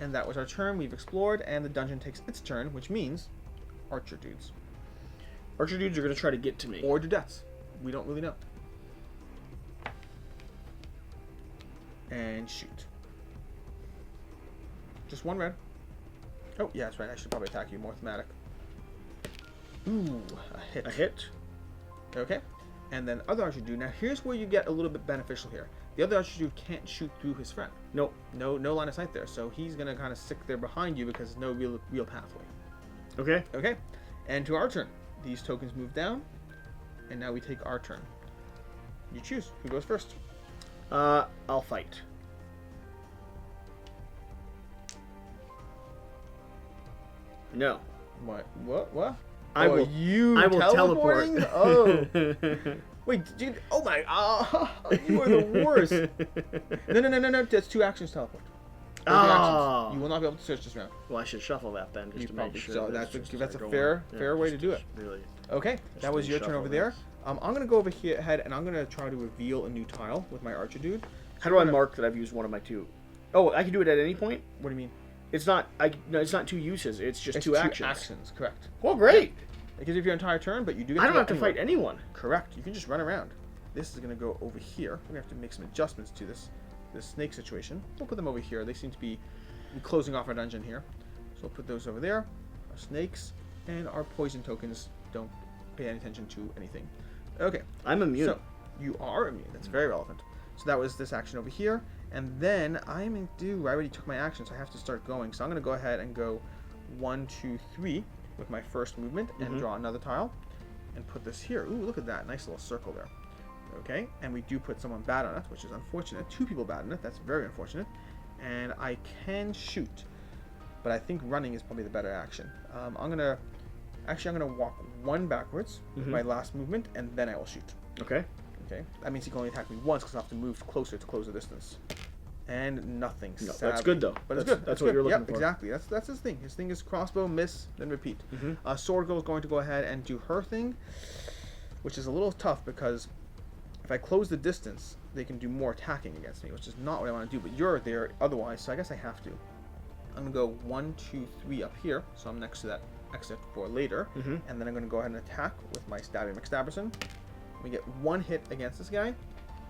And that was our turn. We've explored, and the dungeon takes its turn, which means archer dudes. Archer dudes are going to try to get to me. Or dudettes. We don't really know. And shoot. Just one red. Oh, yeah, that's right. I should probably attack you. More thematic. Ooh, a hit. A hit. Okay. And then other archer dude. Now, here's where you get a little bit beneficial here. The other archer dude can't shoot through his friend. Nope. No line of sight there. So he's going to kind of stick there behind you because there's no real pathway. Okay. Okay. And to our turn. These tokens move down. And now we take our turn. You choose. Who goes first? I'll fight. No. What? I will teleporting? teleport. Oh. Wait, dude. Oh my. You are the worst. No. That's 2 actions teleport. Those are actions. You will not be able to search this round. Well, I should shuffle that then, just to make sure. So that's a fair way to do it. Really. Okay, that was your turn over there. I'm gonna go over here ahead, and I'm gonna try to reveal a new tile with my archer dude. How do I mark that I've used one of my 2? Oh, I can do it at any point. What do you mean? It's not. No, it's not 2 uses. It's just It's 2 actions. 2 actions, correct. Well, great. It gives you your entire turn, but you do. Get I don't have to fight anyone. Correct. You can just run around. This is gonna go over here. We're gonna have to make some adjustments to this snake situation. We'll put them over here. They seem to be closing off our dungeon here, so we'll put those over there. Our snakes and our poison tokens don't pay any attention to anything. Okay. I'm immune. So you are immune. That's very relevant. So that was this action over here, and then I already took my action, so I have to start going. So I'm gonna go ahead and go 1, 2, 3 with my first movement and draw another tile, and put this here. Ooh, look at that nice little circle there. Okay, and we do put someone bad on it, which is unfortunate. 2 people bad on it. That's very unfortunate. And I can shoot, but I think running is probably the better action. I'm gonna walk 1 backwards with my last movement, and then I will shoot. Okay. Okay. That means he can only attack me once because I have to move closer to close the distance. And nothing. No, that's good though. But it's good. That's what you're looking for. Exactly. That's his thing. His thing is crossbow, miss, then repeat. Sword Girl is going to go ahead and do her thing, which is a little tough because if I close the distance, they can do more attacking against me, which is not what I want to do. But you're there otherwise, so I guess I have to. I'm gonna go 1, 2, 3 up here, so I'm next to that exit for later, and then I'm gonna go ahead and attack with my Stabby McStabberson. We get 1 hit against this guy,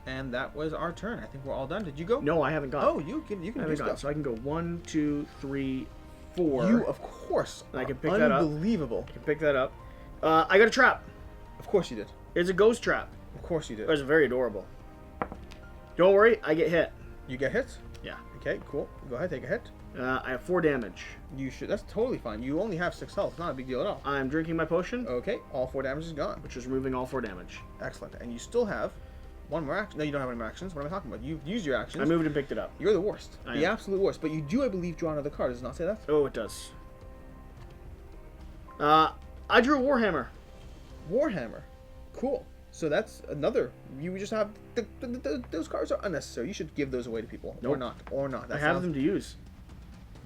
and that was our turn. I think we're all done. Did you go? No, I haven't gone. Oh, you can do stuff. So I can go 1, 2, 3, 4. You, of course, and I can pick that up. Unbelievable. I can pick that up. I got a trap. Of course you did. It's a ghost trap. Of course you did. It's very adorable. Don't worry, I get hit. You get hit? Yeah. Okay, cool. Go ahead, take a hit. I have 4 damage. You should. That's totally fine. You only have 6 health. It's not a big deal at all. I'm drinking my potion. Okay, all 4 damage is gone. Which is removing all 4 damage. Excellent. And you still have 1 more action. No, you don't have any more actions. What am I talking about? You've used your actions. I moved and picked it up. You're the worst. I The am. absolute worst. But you do, I believe, draw another card. Does it not say that? Oh, it does. I drew a Warhammer. Warhammer. Cool. So that's another. You just have those cards are unnecessary. You should give those away to people, Nope. or not. I have them to use.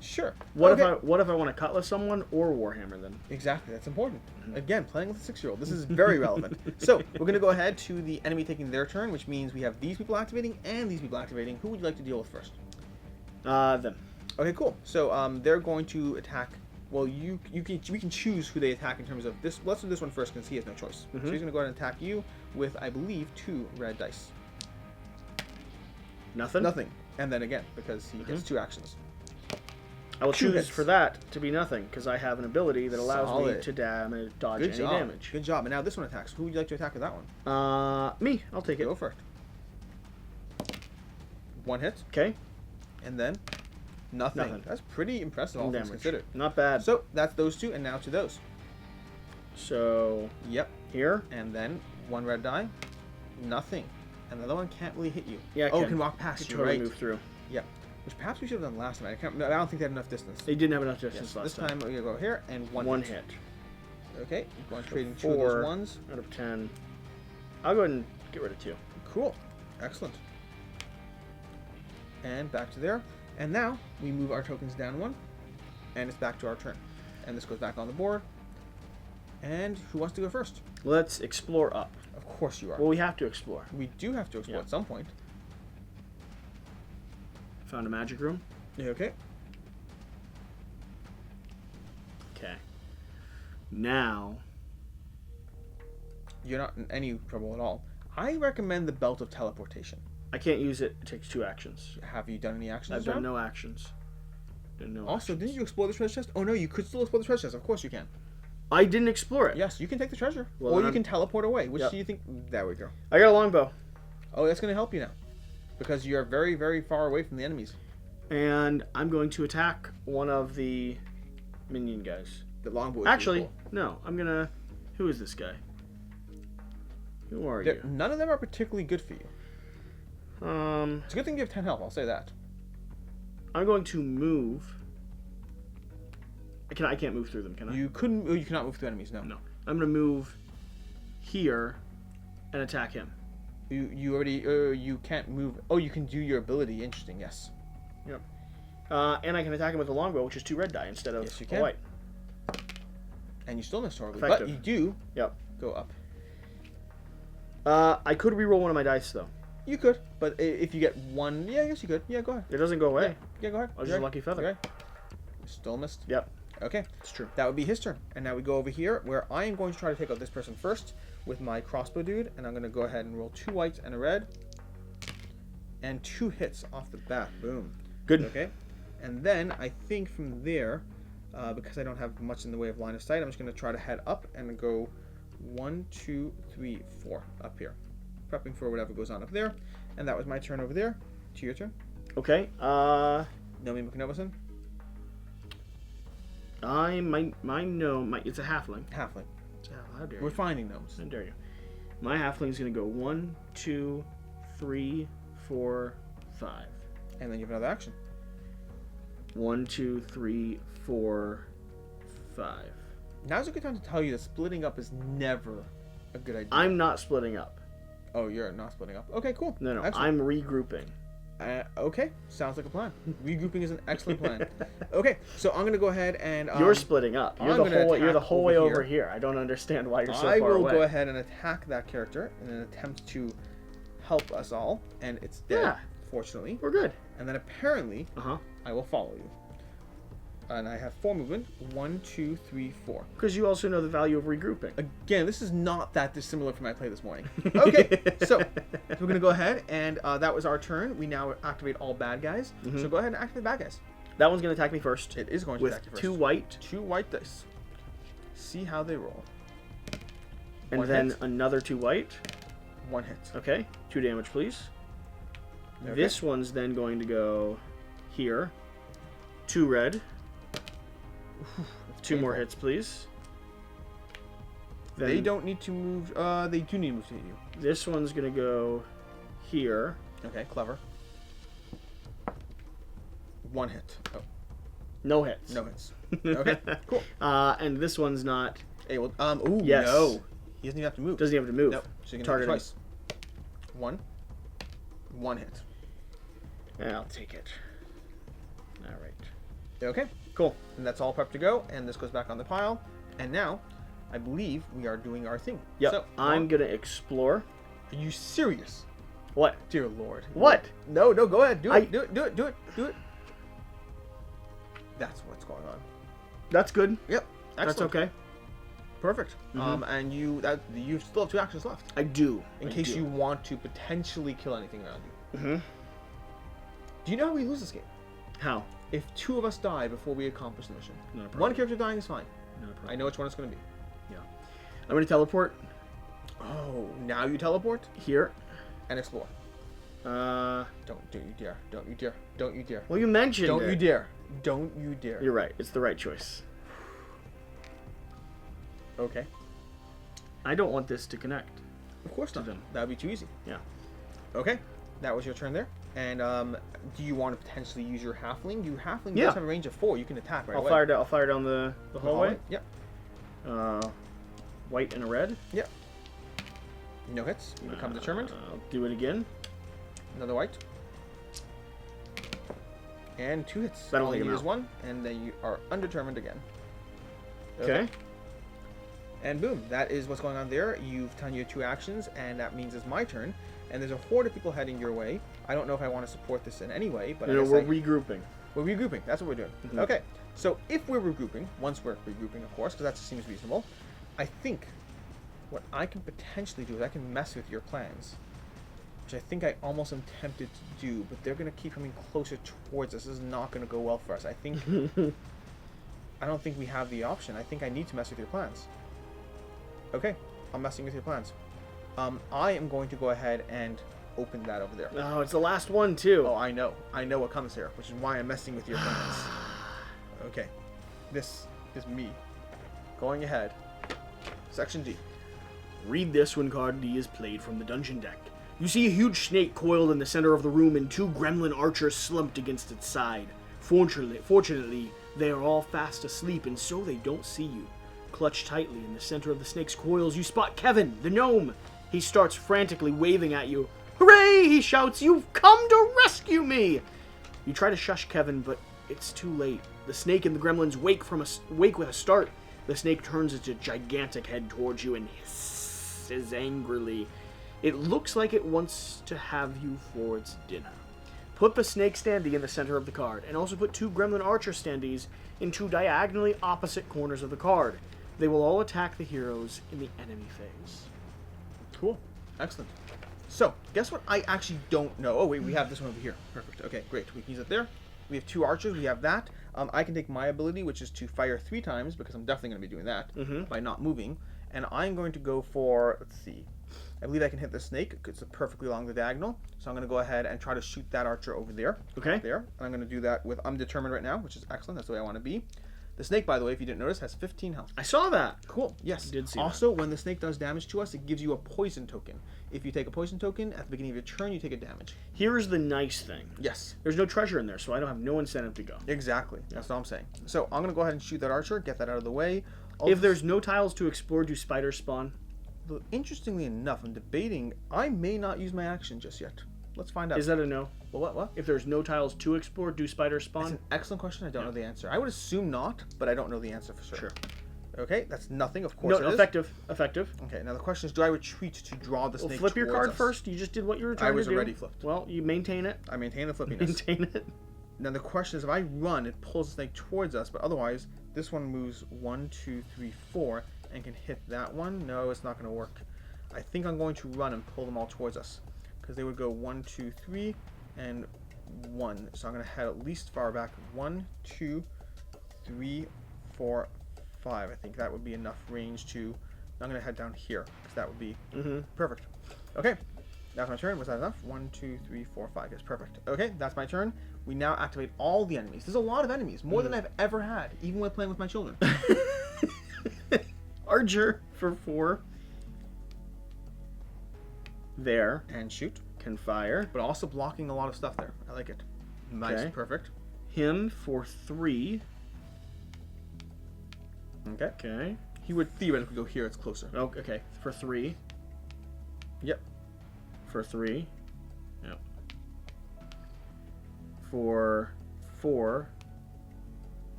Sure. What Okay. if I want to cutlass someone or Warhammer then? Exactly. That's important. Again, playing with a 6-year-old. This is very relevant. So we're gonna go ahead to the enemy taking their turn, which means we have these people activating and these people activating. Who would you like to deal with first? Them. Okay, cool. So they're going to attack. Well, we can choose who they attack in terms of this. Let's do this one first because he has no choice. So he's gonna go ahead and attack you with, I believe, 2 red dice. Nothing? Nothing. And then again, because he gets 2 actions. I will 2 choose hits. for that to be nothing because I have an ability that allows me Solid. to dodge Good any job. damage. Good job. And now this one attacks. Who would you like to attack with that one? Me. I'll take it. Go first. 1 hit, Okay. and then nothing. Nothing. That's pretty impressive, all things Damage. considered. Not bad. So that's those 2, and now to those. So Yep. here. And then 1 red die, nothing. And the other one can't really hit you. Yeah. Oh, it can walk past you, totally right? move through. Yep. Which perhaps we should have done last time. I don't think they had enough distance. They didn't have enough Yes, distance this last time we're gonna go here and 1 One hit. hit. Okay. Going So trading 2 of 4 those ones. out of 10. I'll go ahead and get rid of 2. Cool. Excellent. And back to there. And now we move our tokens down 1, and it's back to our turn. And this goes back on the board. And who wants to go first? Let's explore up. Of course you are. Well, we have to explore. We do have to explore Yeah. at some point. Found a magic room. Yeah, okay. Okay. Now, You're not in any trouble at all. I recommend the Belt of Teleportation. I can't use it. It takes 2 actions. Have you done any actions? I've done no actions. Also, didn't you explore the treasure chest? Oh no, you could still explore the treasure chest. Of course you can. I didn't explore it. Yes, you can take the treasure. Well, or then you can teleport away. Which Yep. do you think? There we go. I got a longbow. Oh, that's going to help you now. Because you're very, very far away from the enemies. And I'm going to attack one of the minion guys. The longbow is Actually, really no. I'm going to... Who is this guy? Who are cool. you? None of them are particularly good for you. It's a good thing you have 10 health, I'll say that. I'm going to move... I can't move through them, can I? You couldn't. Oh, you cannot move through enemies. No. No. I'm going to move here and attack him. You already. You can't move. Oh, you can do your ability. Interesting. Yes. Yep. And I can attack him with a longbow, which is 2 red die instead of Yes, you a can. white. And you still miss horribly, Effective. but you do. Yep. Go up. I could reroll one of my dice though. You could, but if you get one, yeah, yes, you could. Yeah, go ahead. It doesn't go away. Yeah, go ahead. I was just a lucky feather. Okay. Still missed. Yep. Okay. It's true. That would be his turn. And now we go over here where I am going to try to take out this person first with my crossbow dude. And I'm going to go ahead and roll 2 whites and a red. And 2 hits off the bat. Boom. Good. Okay. And then I think from there, because I don't have much in the way of line of sight, I'm just going to try to head up and go 1, 2, 3, 4 up here. Prepping for whatever goes on up there. And that was my turn over there. To your turn. Okay. Nomi McNovison. It's a halfling. Halfling. It's a halfling. How dare We're you? finding gnomes. How dare you? My halfling's gonna go 1, 2, 3, 4, 5. And then you have another action. 1, 2, 3, 4, 5. Now's a good time to tell you that splitting up is never a good idea. I'm not splitting up. Oh, you're not splitting up. Okay, cool. No, Excellent. I'm regrouping. Okay, sounds like a plan. Regrouping is an excellent plan. Okay, so I'm gonna go ahead and You're splitting up. You're I'm the gonna whole. You're the attack whole way over over here. I don't understand why you're so I far will away. go ahead and attack that character in an attempt to help us all, and it's dead, Yeah. fortunately. We're good. And then apparently, Uh-huh. I will follow you. And I have 4 movement. 1, 2, 3, 4. Because you also know the value of regrouping. Again, this is not that dissimilar from my play this morning. Okay, so we're going to go ahead, and that was our turn. We now activate all bad guys. Mhm. So go ahead and activate bad guys. That one's going to attack me first. It is going to with attack you first. 2 white. 2 white dice. See how they roll. And 1 then hit. another 2 white. 1 hit. Okay. 2 damage, please. Okay. This one's then going to go here. 2 red. 2 more hits, please. They Then don't need to move. They do need to move to hit you. This one's going to go here. Okay, clever. 1 hit. Oh, No hits. no hits. Okay, cool. And this one's not. Hey, well, ooh, Yes. no. He doesn't even have to move. Doesn't even have to move. Nope. So you can Targeting. hit twice. 1 hit. I'll take it. All right. Okay, Cool. and that's all prepped to go, and this goes back on the pile. And now, I believe we are doing our thing. Yep. So, I'm going to explore. Are you serious? What? Dear Lord. What? No, go ahead. Do it. I- Do it. That's what's going on. That's good. Yep. That's Excellent. okay. Perfect. Mhm. And you still have 2 actions left I do. in case you want to potentially kill anything around you. Mm-hmm. Do you know how we lose this game? How? If 2 of us die before we accomplish the mission. Not a problem. One character dying is fine. Not a problem. I know which one it's going to be. I'm going to teleport Oh, now you teleport here. and explore. Uh, Don't you dare. Don't you dare. Don't you dare. well, you mentioned Don't it. you dare. Don't you dare. You're right. It's the right choice. Okay. I don't want this to connect. Of course not. them. That would be too easy. Yeah. Okay. That was your turn there. And do you want to potentially use your halfling? Your halfling Yeah. does have a range of 4. You can attack right I'll away. fire down the hallway. Yep. White and a red. Yep. No hits. You become determined. I'll do it again. Another white. And 2 hits. That'll All take you him need is out. 1, and then you are undetermined again. Okay. And boom, that is what's going on there. You've done your 2 actions, and that means it's my turn. And there's a horde of people heading your way. I don't know if I want to support this in any way, but No, I guess we're regrouping. We're regrouping. That's what we're doing. Mhm. Okay. So if we're regrouping, once we're regrouping, of course, because that seems reasonable, I think what I can potentially do is I can mess with your plans, which I think I almost am tempted to do, but they're going to keep coming closer towards us. This is not going to go well for us. I think... I don't think we have the option. I think I need to mess with your plans. Okay. I'm messing with your plans. I am going to go ahead and open that over there. Oh, it's the last one, too. Oh, I know. I know what comes here, which is why I'm messing with your plans. Okay. This is me. Going ahead. Section D. Read this when card D is played from the dungeon deck. You see a huge snake coiled in the center of the room and 2 gremlin archers slumped against its side. Fortunately, they are all fast asleep and so they don't see you. Clutched tightly in the center of the snake's coils, you spot Kevin, the gnome. He starts frantically waving at you. Hooray! He shouts, "You've come to rescue me!" You try to shush Kevin, but it's too late. The snake and the gremlins wake with a start. The snake turns its gigantic head towards you and hisses angrily. It looks like it wants to have you for its dinner. Put the snake standee in the center of the card, and also put 2 gremlin archer standees in 2 diagonally opposite corners of the card. They will all attack the heroes in the enemy phase. Cool. Excellent. So, guess what I actually don't know? Oh, wait, we have this one over here. Perfect. Okay, great. We can use it there. We have 2 archers. We have that. I can take my ability, which is to fire 3 times, because I'm definitely going to be doing that by not moving. And I'm going to go for, let's see, I believe I can hit the snake. It's perfectly along the diagonal. So I'm going to go ahead and try to shoot that archer over there. Okay. There. And I'm going to do that with Undetermined right now, which is excellent. That's the way I want to be. The snake, by the way, if you didn't notice, has 15 health. I saw that. Cool. Yes. Did see also, when the snake does damage to us, it gives you a poison token. If you take a poison token, at the beginning of your turn, you take a damage. Here's the nice thing. Yes. There's no treasure in there, so I don't have no incentive to go. Exactly. That's what I'm saying. So I'm going to go ahead and shoot that archer, get that out of the way. If there's no tiles to explore, do spiders spawn? Interestingly enough, I'm debating I may not use my action just yet. Let's find out. Is that a no? Well, what? If there's no tiles to explore, do spiders spawn? That's an excellent question. I don't know the answer. I would assume not, but I don't know the answer for sure. Sure. Okay, that's nothing. Of course, No, it is. effective. Okay, now the question is, do I retreat to draw the Well, snake flip your towards card us? first. You just did what you were trying to do. I was already flipped. Well, you maintain it. I maintain the flippiness. Maintain it. Now the question is, if I run, it pulls the snake towards us, but otherwise, this one moves 1, 2, 3, 4, and can hit that one. No, it's not going to work. I think I'm going to run and pull them all towards us, because they would go 1, 2, 3, and 1. So I'm going to head at least far back. 1, 2, 3, 4, 5. I think that would be enough range to... I'm going to head down here, because that would be perfect. Okay, that's my turn. Was that enough? 1, 2, 3, 4, 5. Yes, perfect. Okay, that's my turn. We now activate all the enemies. There's a lot of enemies, more than I've ever had, even when playing with my children. Archer for 4. There. And shoot. Can fire. But also blocking a lot of stuff there. I like it. Nice, Okay. perfect. Him for 3. Okay. Okay. He would theoretically go here, it's closer. Oh, okay. For 3. Yep. For 3. Yep. For 4.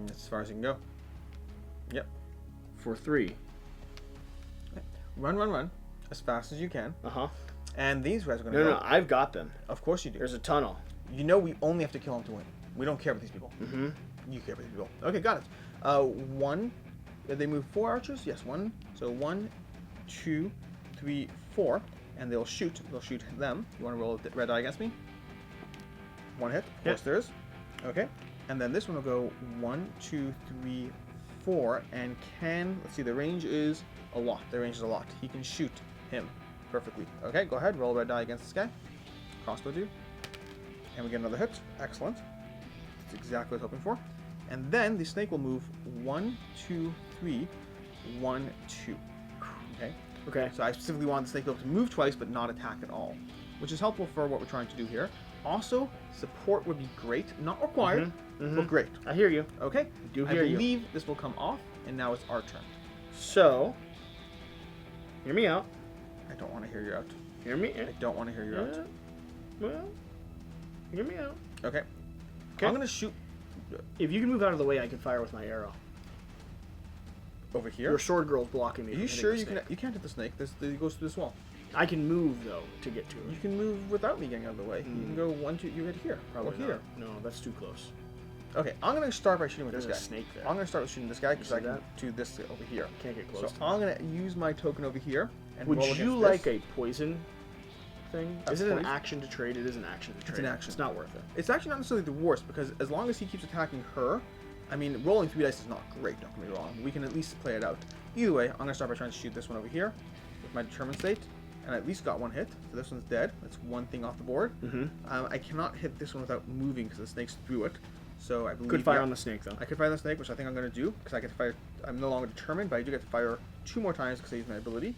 That's as far as you can go. Yep. For 3. Run. As fast as you can. Uh-huh. And these guys are going to No, go. no, I've got them. Of course you do. There's a tunnel. You know we only have to kill them to win. We don't care about these people. Mm-hmm. You care about these people. Okay, got it. 1. They move 4 archers? Yes, 1. So 1, 2, 3, 4. And they'll shoot. They'll shoot them. You want to roll a red die against me? 1 hit. Of course there is. Okay. And then this one will go 1, 2, 3, 4. And can... Let's see, the range is a lot. The range is a lot. He can shoot him perfectly. Okay, go ahead. Roll a red die against this guy. Crossbow dude. And we get another hit. Excellent. That's exactly what I was hoping for. And then the snake will move 1, 2, 3, 1, 2. Okay. Okay. So I specifically want the snake to be able to move twice but not attack at all, which is helpful for what we're trying to do here. Also, support would be great. Not required, but great. I hear you. Okay. I do I hear you. believe this will come off, and now it's our turn. So, hear me out. I don't want to hear you out. Hear me I don't want to hear you out. Well, hear me out. Okay. Okay. I'm going to shoot If you can move out of the way, I can fire with my arrow. over here. Your sword girl's blocking me. Are from you hitting sure the you snake. can? You can't hit the snake. It goes through this wall. I can move though to get to You it. can move without me getting out of the way. You can go 1, 2. You get here. Probably or here. not. No, that's too close. Okay, I'm gonna start by shooting with There's this a guy. snake there. I'm gonna start with shooting this guy because see I can that? do this over here. Can't get So close. to I'm gonna use my token over here and Would roll you against like this. a poison thing? A Is it an poison? action to trade? It is an action to trade. It's an action. It's not worth it. It's actually not necessarily the worst because as long as he keeps attacking her, I mean, rolling 3 dice is not great. Don't get me wrong. We can at least play it out. Either way, I'm gonna start by trying to shoot this one over here with my determined state, and I at least got 1 hit. So this one's dead. That's 1 thing off the board. I cannot hit this one without moving because the snake's through it. So I believe Could fire on the snake though. I could fire the snake, which I think I'm going to do, because I get to fire. I'm no longer determined, but I do get to fire 2 more times because I use my ability.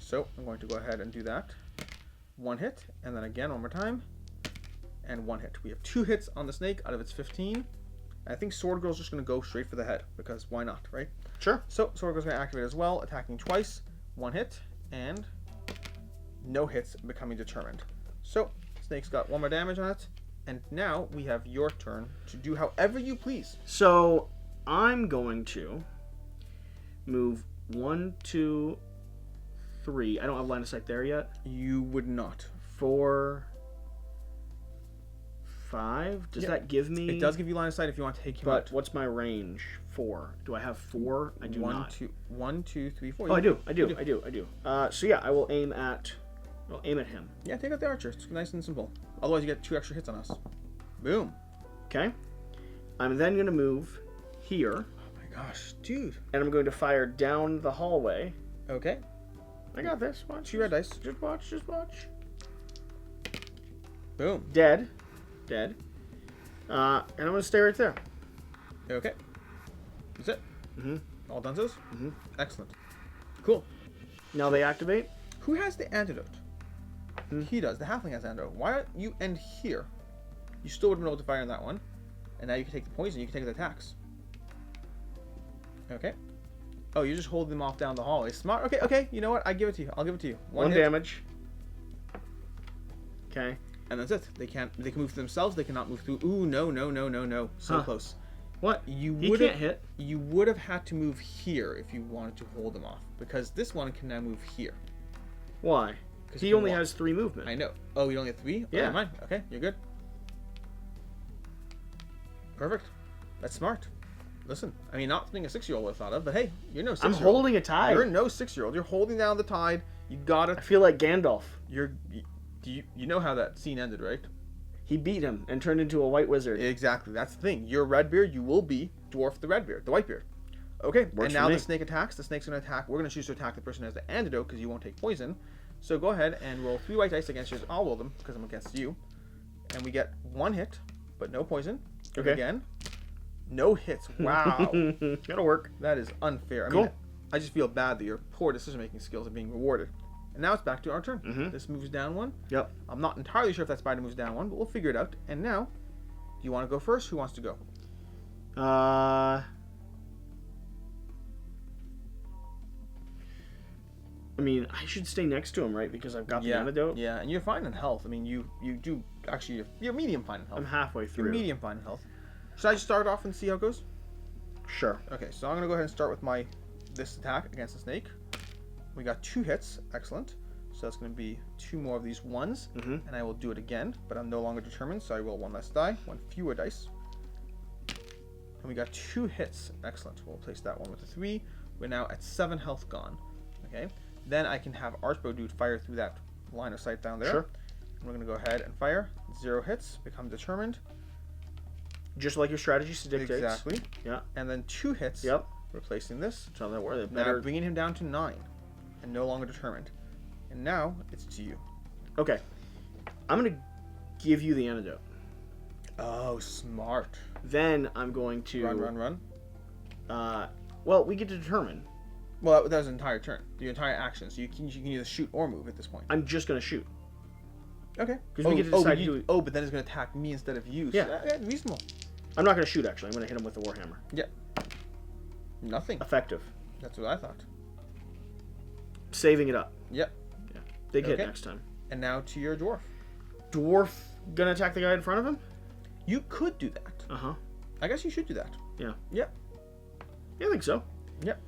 So I'm going to go ahead and do that. 1 hit, and then again 1 more time, and 1 hit. We have 2 hits on the snake out of its 15. I think Sword Girl's just going to go straight for the head, because why not, right? Sure. So Sword Girl's going to activate as well, attacking twice, 1 hit, and no hits, becoming determined. So snake's got 1 more damage on it. And now we have your turn to do however you please. So I'm going to move 1, 2, 3. I don't have line of sight there yet. You would not. 4, 5. Does Yeah. that give me? It does give you line of sight if you want to take him out. But what's my range? 4. Do I have 4? I do not. 1, 2, 3, 4. Oh, I do. So yeah, I will aim at. I'll aim at him. Yeah, take out the archer. It's nice and simple. Otherwise, you get 2 extra hits on us. Boom. Okay. I'm then going to move here, Oh my gosh, dude. and I'm going to fire down the hallway. Okay. I got this. Watch. 2 red dice. Just watch. Just watch. Boom. Dead. And I'm going to stay right there. Okay. That's it. Mhm. All done, those? Mhm. Excellent. Cool. Now they activate. Who has the antidote? He does. The halfling has antidote. Why don't you end here? You still would have been able to fire on that one. And now you can take the poison. You can take the attacks. Okay. Oh, you just hold them off down the hallway. Smart. Okay, okay. You know what? I give it to you. I'll give it to you. 1 hit, damage. Okay. and that's it. They can move through themselves. They cannot move through. Ooh, no. So Huh. close. What? You He would can't have hit. You would have had to move here if you wanted to hold them off, because this one can now move here. Why? 'Cause He you only walk. has 3 movement. I know. Oh, you only have 3? Oh, Yeah. never mind. Okay, you're good. Perfect. That's smart. Listen, I mean, not something a 6-year-old would have thought of, but hey, you're no 6-year-old. I'm holding a tide. You're no 6-year-old. You're holding down the tide. You got I it. feel like Gandalf. You know how that scene ended, right? He beat him and turned into a white wizard. Exactly. That's the thing. You're Redbeard. You will be Dwarf the Redbeard, the Whitebeard. Okay, Works and for now me. the snake attacks. The snake's going to attack. We're going to choose to attack the person who has the antidote because you won't take poison. So go ahead and roll 3 white dice against yours. I'll roll them because I'm against you. And we get 1 hit, but no poison. And Okay. again, no hits. Wow. Gotta work. That is unfair. I Cool. mean, I just feel bad that your poor decision-making skills are being rewarded. And now it's back to our turn. Mhm. This moves down 1. Yep. I'm not entirely sure if that spider moves down 1, but we'll figure it out. And now, do you want to go first? Who wants to go? I mean, I should stay next to him, right? Because I've got the antidote. Yeah, and you're fine in health. I mean, you do actually. You're medium fine in health. I'm halfway You're through. medium fine in health. Should I just start off and see how it goes? Sure. Okay, so I'm gonna go ahead and start with this attack against the snake. We got 2 hits. Excellent. So that's gonna be 2 more of these 1s, Mhm. and I will do it again. But I'm no longer determined, so I roll 1 less die, 1 fewer dice. And we got 2 hits. Excellent. We'll place that one with a 3. We're now at 7 health gone. Okay. Then I can have Archbow Dude fire through that line of sight down there. Sure. And we're gonna go ahead and fire. 0 hits. Become determined. Just like your strategy dictates. Exactly. Yeah. And then 2 hits. Yep. Replacing this. So that were Now better. bringing him down to 9, and no longer determined. And now it's to you. Okay. I'm gonna give you the antidote. Oh, smart. Then I'm going to Run. Well, we get to determine. Well, that was an entire turn. The entire action. So you can either shoot or move at this point. I'm just gonna shoot. Okay. 'Cause we get to decide who- but then it's going to attack me instead of you. So, Yeah. reasonable. I'm not gonna shoot actually. I'm gonna hit him with the warhammer. Nothing. Effective. That's what I thought. Saving it up. Yep. Yeah. Big hit Okay. next time. And now to your dwarf. Dwarf gonna attack the guy in front of him? You could do that. Uh-huh. I guess you should do that. Yeah. Yep. Yeah, I think so. Yep.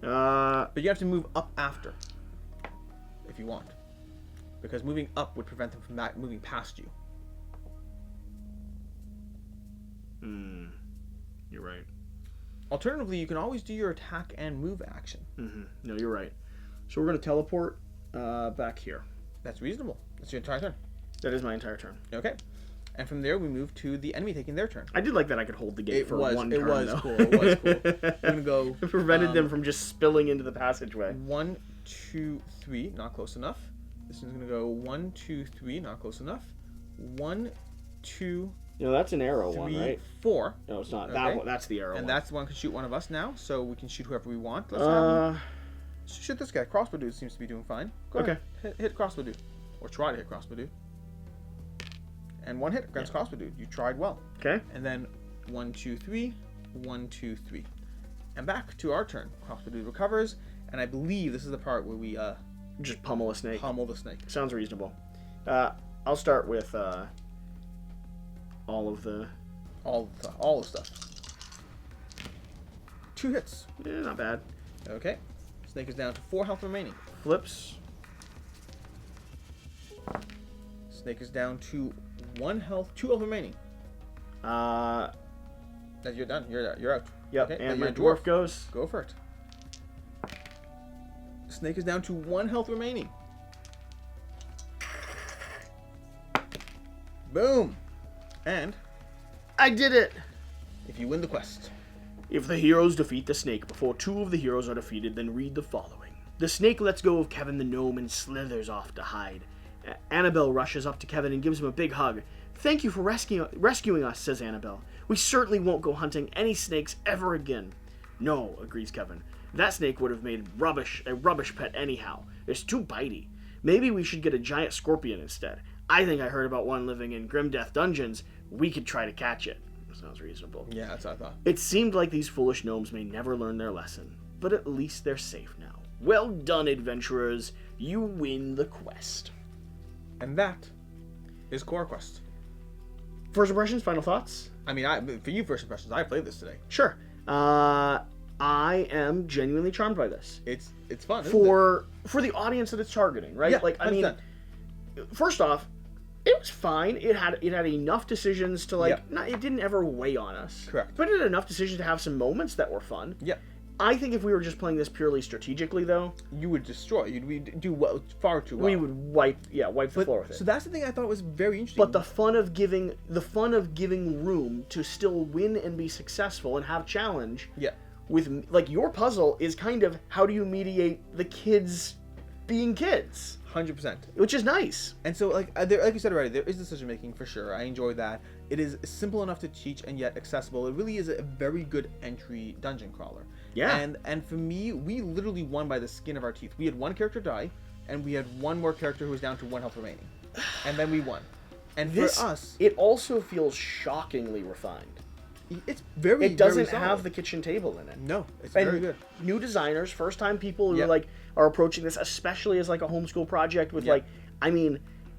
Uh But you have to move up after. If you want. because moving up would prevent them from moving past you. You're right. Alternatively, you can always do your attack and move action. No, you're right. So we're going to teleport back here. That's reasonable. That's your entire turn. That is my entire turn. Okay. And from there, we move to the enemy taking their turn. I did like that I could hold the gate for one turn, though. Cool. It was cool. I'm going to go... It prevented them from just spilling into the passageway. 1, 2, 3, not close enough. This one's going to go 1, 2, 3, not close enough. 1, 2, You know, that's an arrow 3, one, right? 4. No, it's not. Okay. That one, that's the arrow And one. that's the one can shoot one of us now, so we can shoot whoever we want. Let's shoot this guy. Crossbow dude seems to be doing fine. Go ahead. Hit crossbow dude. Or try to hit crossbow dude. And one hit against crossbow dude. You tried well. Okay. And then 1, 2, 3. 1, 2, 3. And back to our turn. Crossbow dude recovers, and I believe this is the part where we just pummel a snake. pummel the snake. Sounds reasonable. I'll start with all the stuff. 2 hits. not bad. Okay. Snake is down to 4 health remaining. Flips. Snake is down to 1 health, 2 health remaining. That you're done. You're out. Yep. Okay, And now my your dwarf goes. Go for it. Snake is down to 1 health remaining. Boom. And I did it. if you win the quest, If the heroes defeat the snake before 2 of the heroes are defeated, then read the following. The snake lets go of Kevin the gnome and slithers off to hide. Annabelle rushes up to Kevin and gives him a big hug. Thank you for rescuing us, says Annabelle. We certainly won't go hunting any snakes ever again. No, agrees Kevin. That snake would have made a rubbish pet anyhow. It's too bitey. Maybe we should get a giant scorpion instead. I think I heard about one living in Grim Death Dungeons. We could try to catch it. Sounds reasonable. yeah, that's what I thought. It seemed like these foolish gnomes may never learn their lesson, but at least they're safe now. Well done, adventurers. You win the quest. And that is CoraQuest. First impressions, final thoughts? I mean, for you, first impressions, I played this today. Sure. I am genuinely charmed by this. It's fun, isn't For the audience that it's targeting, right? Yeah, like, I mean, 100%. first off, it was fine. It had enough decisions to, like, Yeah. it didn't ever weigh on us. Correct. But it had enough decisions to have some moments that were fun. Yeah. I think if we were just playing this purely strategically, though, You would destroy. You'd do well, far too well. we would wipe the floor with it. So that's the thing I thought was very interesting. But the fun of giving room to still win and be successful and have challenge. Yeah. With, like, your puzzle is kind of how do you mediate the kids being kids, 100%. which is nice. And so, like you said already, there is decision making for sure. I enjoy that. It is simple enough to teach and yet accessible. It really is a very good entry dungeon crawler. Yeah. And for me, we literally won by the skin of our teeth. We had one character die, and we had one more character who was down to 1 health remaining, and then we won. And for us, it also feels shockingly refined. it's very. It doesn't very have solid. the kitchen table in it. No, it's And very good. New designers, first time people who Yeah. are approaching this, especially as like a homeschool project with Yeah.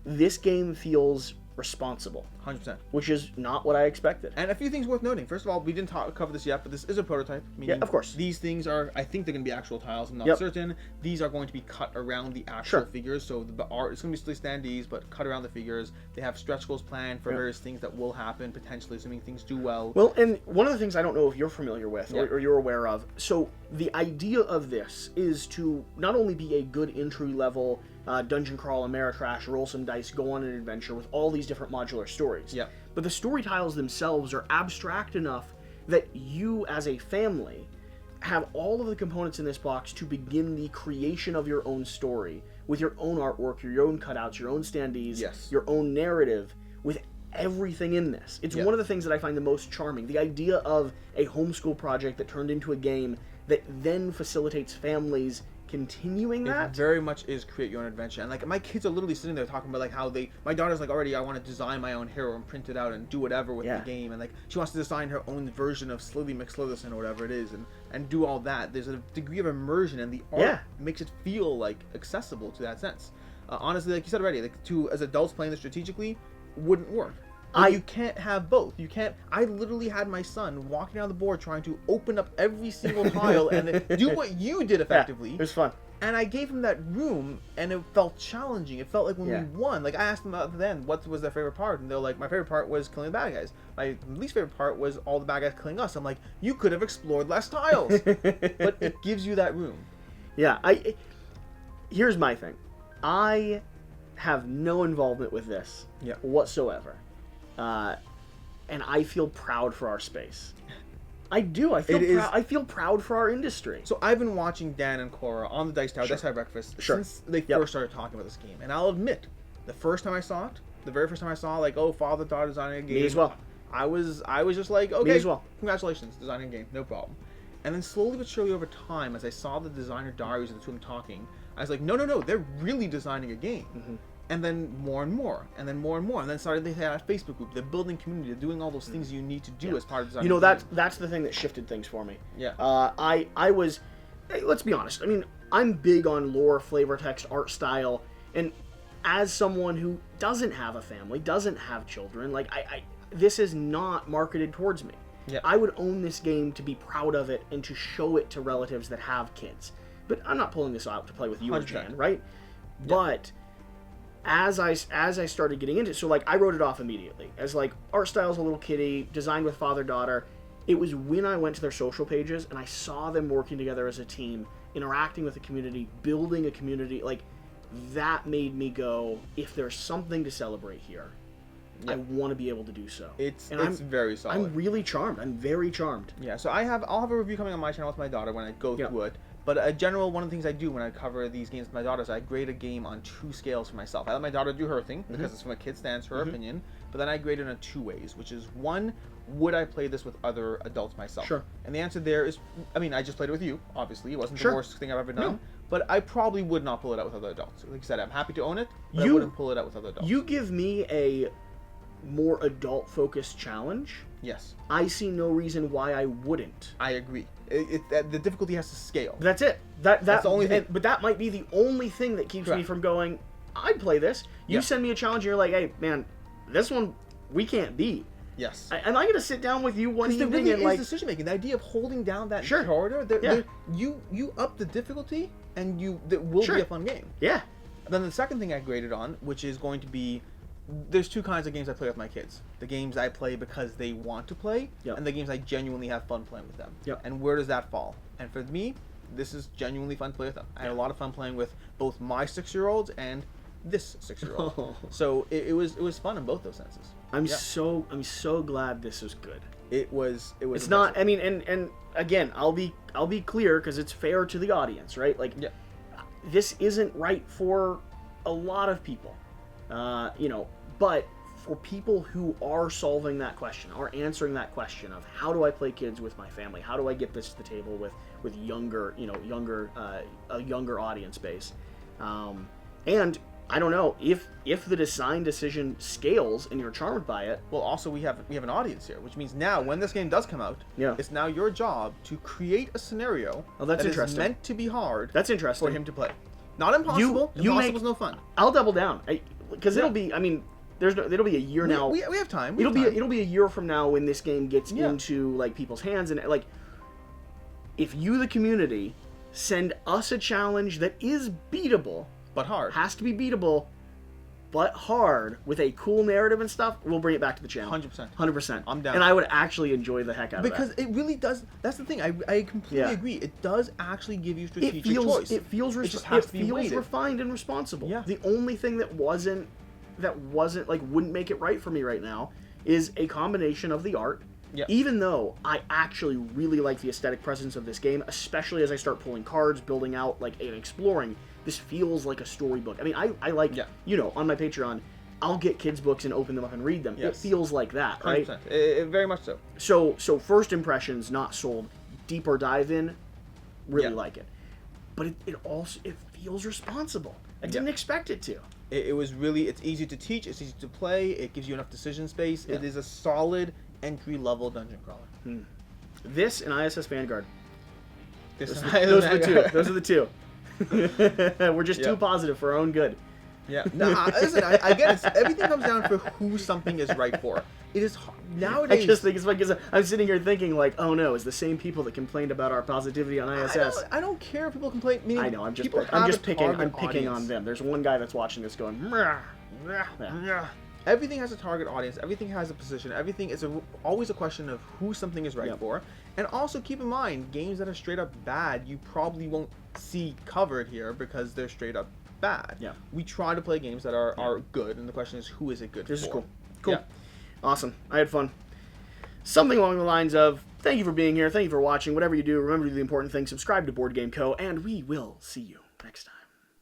this game feels responsible, 100%. which is not what I expected. And a few things worth noting. First of all, we didn't cover this yet, but this is a prototype. Meaning Yeah, of course. These things are, I think they're going to be actual tiles. I'm not Yep. certain. These are going to be cut around the actual Sure. figures. So the art, it's going to be still standees, but cut around the figures. They have stretch goals planned for Yeah. various things that will happen, potentially, assuming things do well. Well, and one of the things I don't know if you're familiar with Yeah. or you're aware of, so the idea of this is to not only be a good entry-level dungeon crawl, Ameritrash, roll some dice, go on an adventure with all these different modular stories. Yeah. But the story tiles themselves are abstract enough that you, as a family, have all of the components in this box to begin the creation of your own story with your own artwork, your own cutouts, your own standees, Yes. your own narrative, with everything in this. It's Yeah. one of the things that I find the most charming. The idea of a homeschool project that turned into a game that then facilitates families continuing that. It very much is create your own adventure. And like my kids are literally sitting there talking about like how my daughter's like already, I want to design my own hero and print it out and do whatever with Yeah. the game. And like she wants to design her own version of Slithy McSlitherson or whatever it is and do all that. There's a degree of immersion, and the art Yeah. makes it feel like accessible to that sense. Honestly, like you said already, like as adults playing this strategically wouldn't work. You can't have both. You can't. I literally had my son walking down the board trying to open up every single tile and then do what you did effectively. Yeah, it was fun. And I gave him that room, and it felt challenging. It felt like when Yeah. we won. Like, I asked them at the end, what was their favorite part? And they're like, my favorite part was killing the bad guys. My least favorite part was all the bad guys killing us. I'm like, you could have explored less tiles. But it gives you that room. Yeah, here's my thing. I have no involvement with this whatsoever. And I feel proud for our space. I do. I feel proud for our industry. So I've been watching Dan and Cora on the Dice Tower, Dice Tower Breakfast, since they first started talking about this game. And I'll admit, the first time I saw it, the very first time I saw, like, oh, father-daughter designing a game. Me as well. I was just like, okay, Me as well. Congratulations, designing a game, no problem. And then slowly but surely over time, as I saw the designer diaries of the two of them talking, I was like, no, they're really designing a game. Mm-hmm. And then more and more, and then more and more, and then they had a Facebook group. They're building community. They're doing all those things you need to do as part of designing. You know, that's the thing that shifted things for me. Yeah. I was, let's be honest. I mean, I'm big on lore, flavor text, art style, and as someone who doesn't have a family, doesn't have children, like this is not marketed towards me. Yeah. I would own this game to be proud of it and to show it to relatives that have kids. But I'm not pulling this out to play with you or 100%. Jan, right? Yeah. But as I started getting into it, so like I wrote it off immediately as like art style's a little kiddie, designed with father-daughter. It was when I went to their social pages and I saw them working together as a team, interacting with the community, building a community, like that made me go, if there's something to celebrate here, I want to be able to do so. It's I'm very solid. I'm really charmed. I'm very charmed. Yeah, so I'll have a review coming on my channel with my daughter when I go through it. But a general, one of the things I do when I cover these games with my daughter is I grade a game on 2 scales for myself. I let my daughter do her thing, because it's from a kid's stance, her opinion. But then I grade it in 2 ways, which is 1, would I play this with other adults myself? Sure. And the answer there is, I mean, I just played it with you, obviously. It wasn't the worst thing I've ever done. No. But I probably would not pull it out with other adults. Like I said, I'm happy to own it, but I wouldn't pull it out with other adults. You give me a more adult-focused challenge. Yes. I see no reason why I wouldn't. I agree. The difficulty has to scale. That's it. That's the only thing. But that might be the only thing that keeps me from going, I'd play this. You send me a challenge and you're like, hey, man, this one we can't beat. Yes. Am I going to sit down with you one evening really and like... decision making. The idea of holding down that corridor, you up the difficulty and it will be a fun game. Yeah. Then the second thing I graded on, which is going to be, there's 2 kinds of games I play with my kids. The games I play because they want to play, and the games I genuinely have fun playing with them. And where does that fall? And for me, this is genuinely fun to play with them. I had a lot of fun playing with both my 6-year-olds and this 6-year-old. So it was fun in both those senses. I'm so glad this was good. It was. It's not. I mean, and again, I'll be clear because it's fair to the audience, right? Like, this isn't right for a lot of people, But for people who are solving that question, are answering that question of how do I play kids with my family? How do I get this to the table with younger, a younger audience base? And I don't know if the design decision scales and you're charmed by it. Well, also we have an audience here, which means now when this game does come out, it's now your job to create a scenario that's that interesting. is meant to be hard. That's interesting for him to play. Not impossible. Impossible's no fun. I'll double down because it'll be. I mean, it'll be a year now. We have time. It'll be a year from now when this game gets into like people's hands, and like if you, the community, send us a challenge that is beatable. But hard. Has to be beatable, but hard, with a cool narrative and stuff, we'll bring it back to the channel. 100%. 100%. I'm down. And I would actually enjoy the heck out of that. Because it really does, that's the thing, I completely agree. It does actually give you strategic choice. It feels refined and responsible. Yeah. The only thing that wasn't, like, wouldn't make it right for me right now is a combination of the art. Yeah. Even though I actually really like the aesthetic presence of this game, especially as I start pulling cards, building out, like, and exploring, this feels like a storybook. I mean, I like, on my Patreon, I'll get kids' books and open them up and read them. Yes. It feels like that, right? 100%. Very much so. So first impressions, not sold. Deeper dive in, really like it. But it feels responsible. I didn't expect it to. It was really, it's easy to teach, it's easy to play, it gives you enough decision space. It is a solid entry-level dungeon crawler. This and ISS Vanguard. Those are the two. We're just too positive for our own good. Yeah. No, listen, I get it. Everything comes down to who something is right for. It is nowadays. I just think it's funny because I'm sitting here thinking like, oh no, it's the same people that complained about our positivity on ISS. I don't care if people complain. Meaning I know. I'm just picking on them. There's one guy that's watching this going. Yeah. Everything has a target audience. Everything has a position. Everything is always a question of who something is right for. And also keep in mind, games that are straight up bad, you probably won't see covered here because they're straight up bad. Yeah. We try to play games that are good, and the question is, who is it good for? This is cool. Cool. Awesome. I had fun. Something along the lines of, thank you for being here. Thank you for watching. Whatever you do, remember to do the important thing. Subscribe to Board Game Co. And we will see you next time.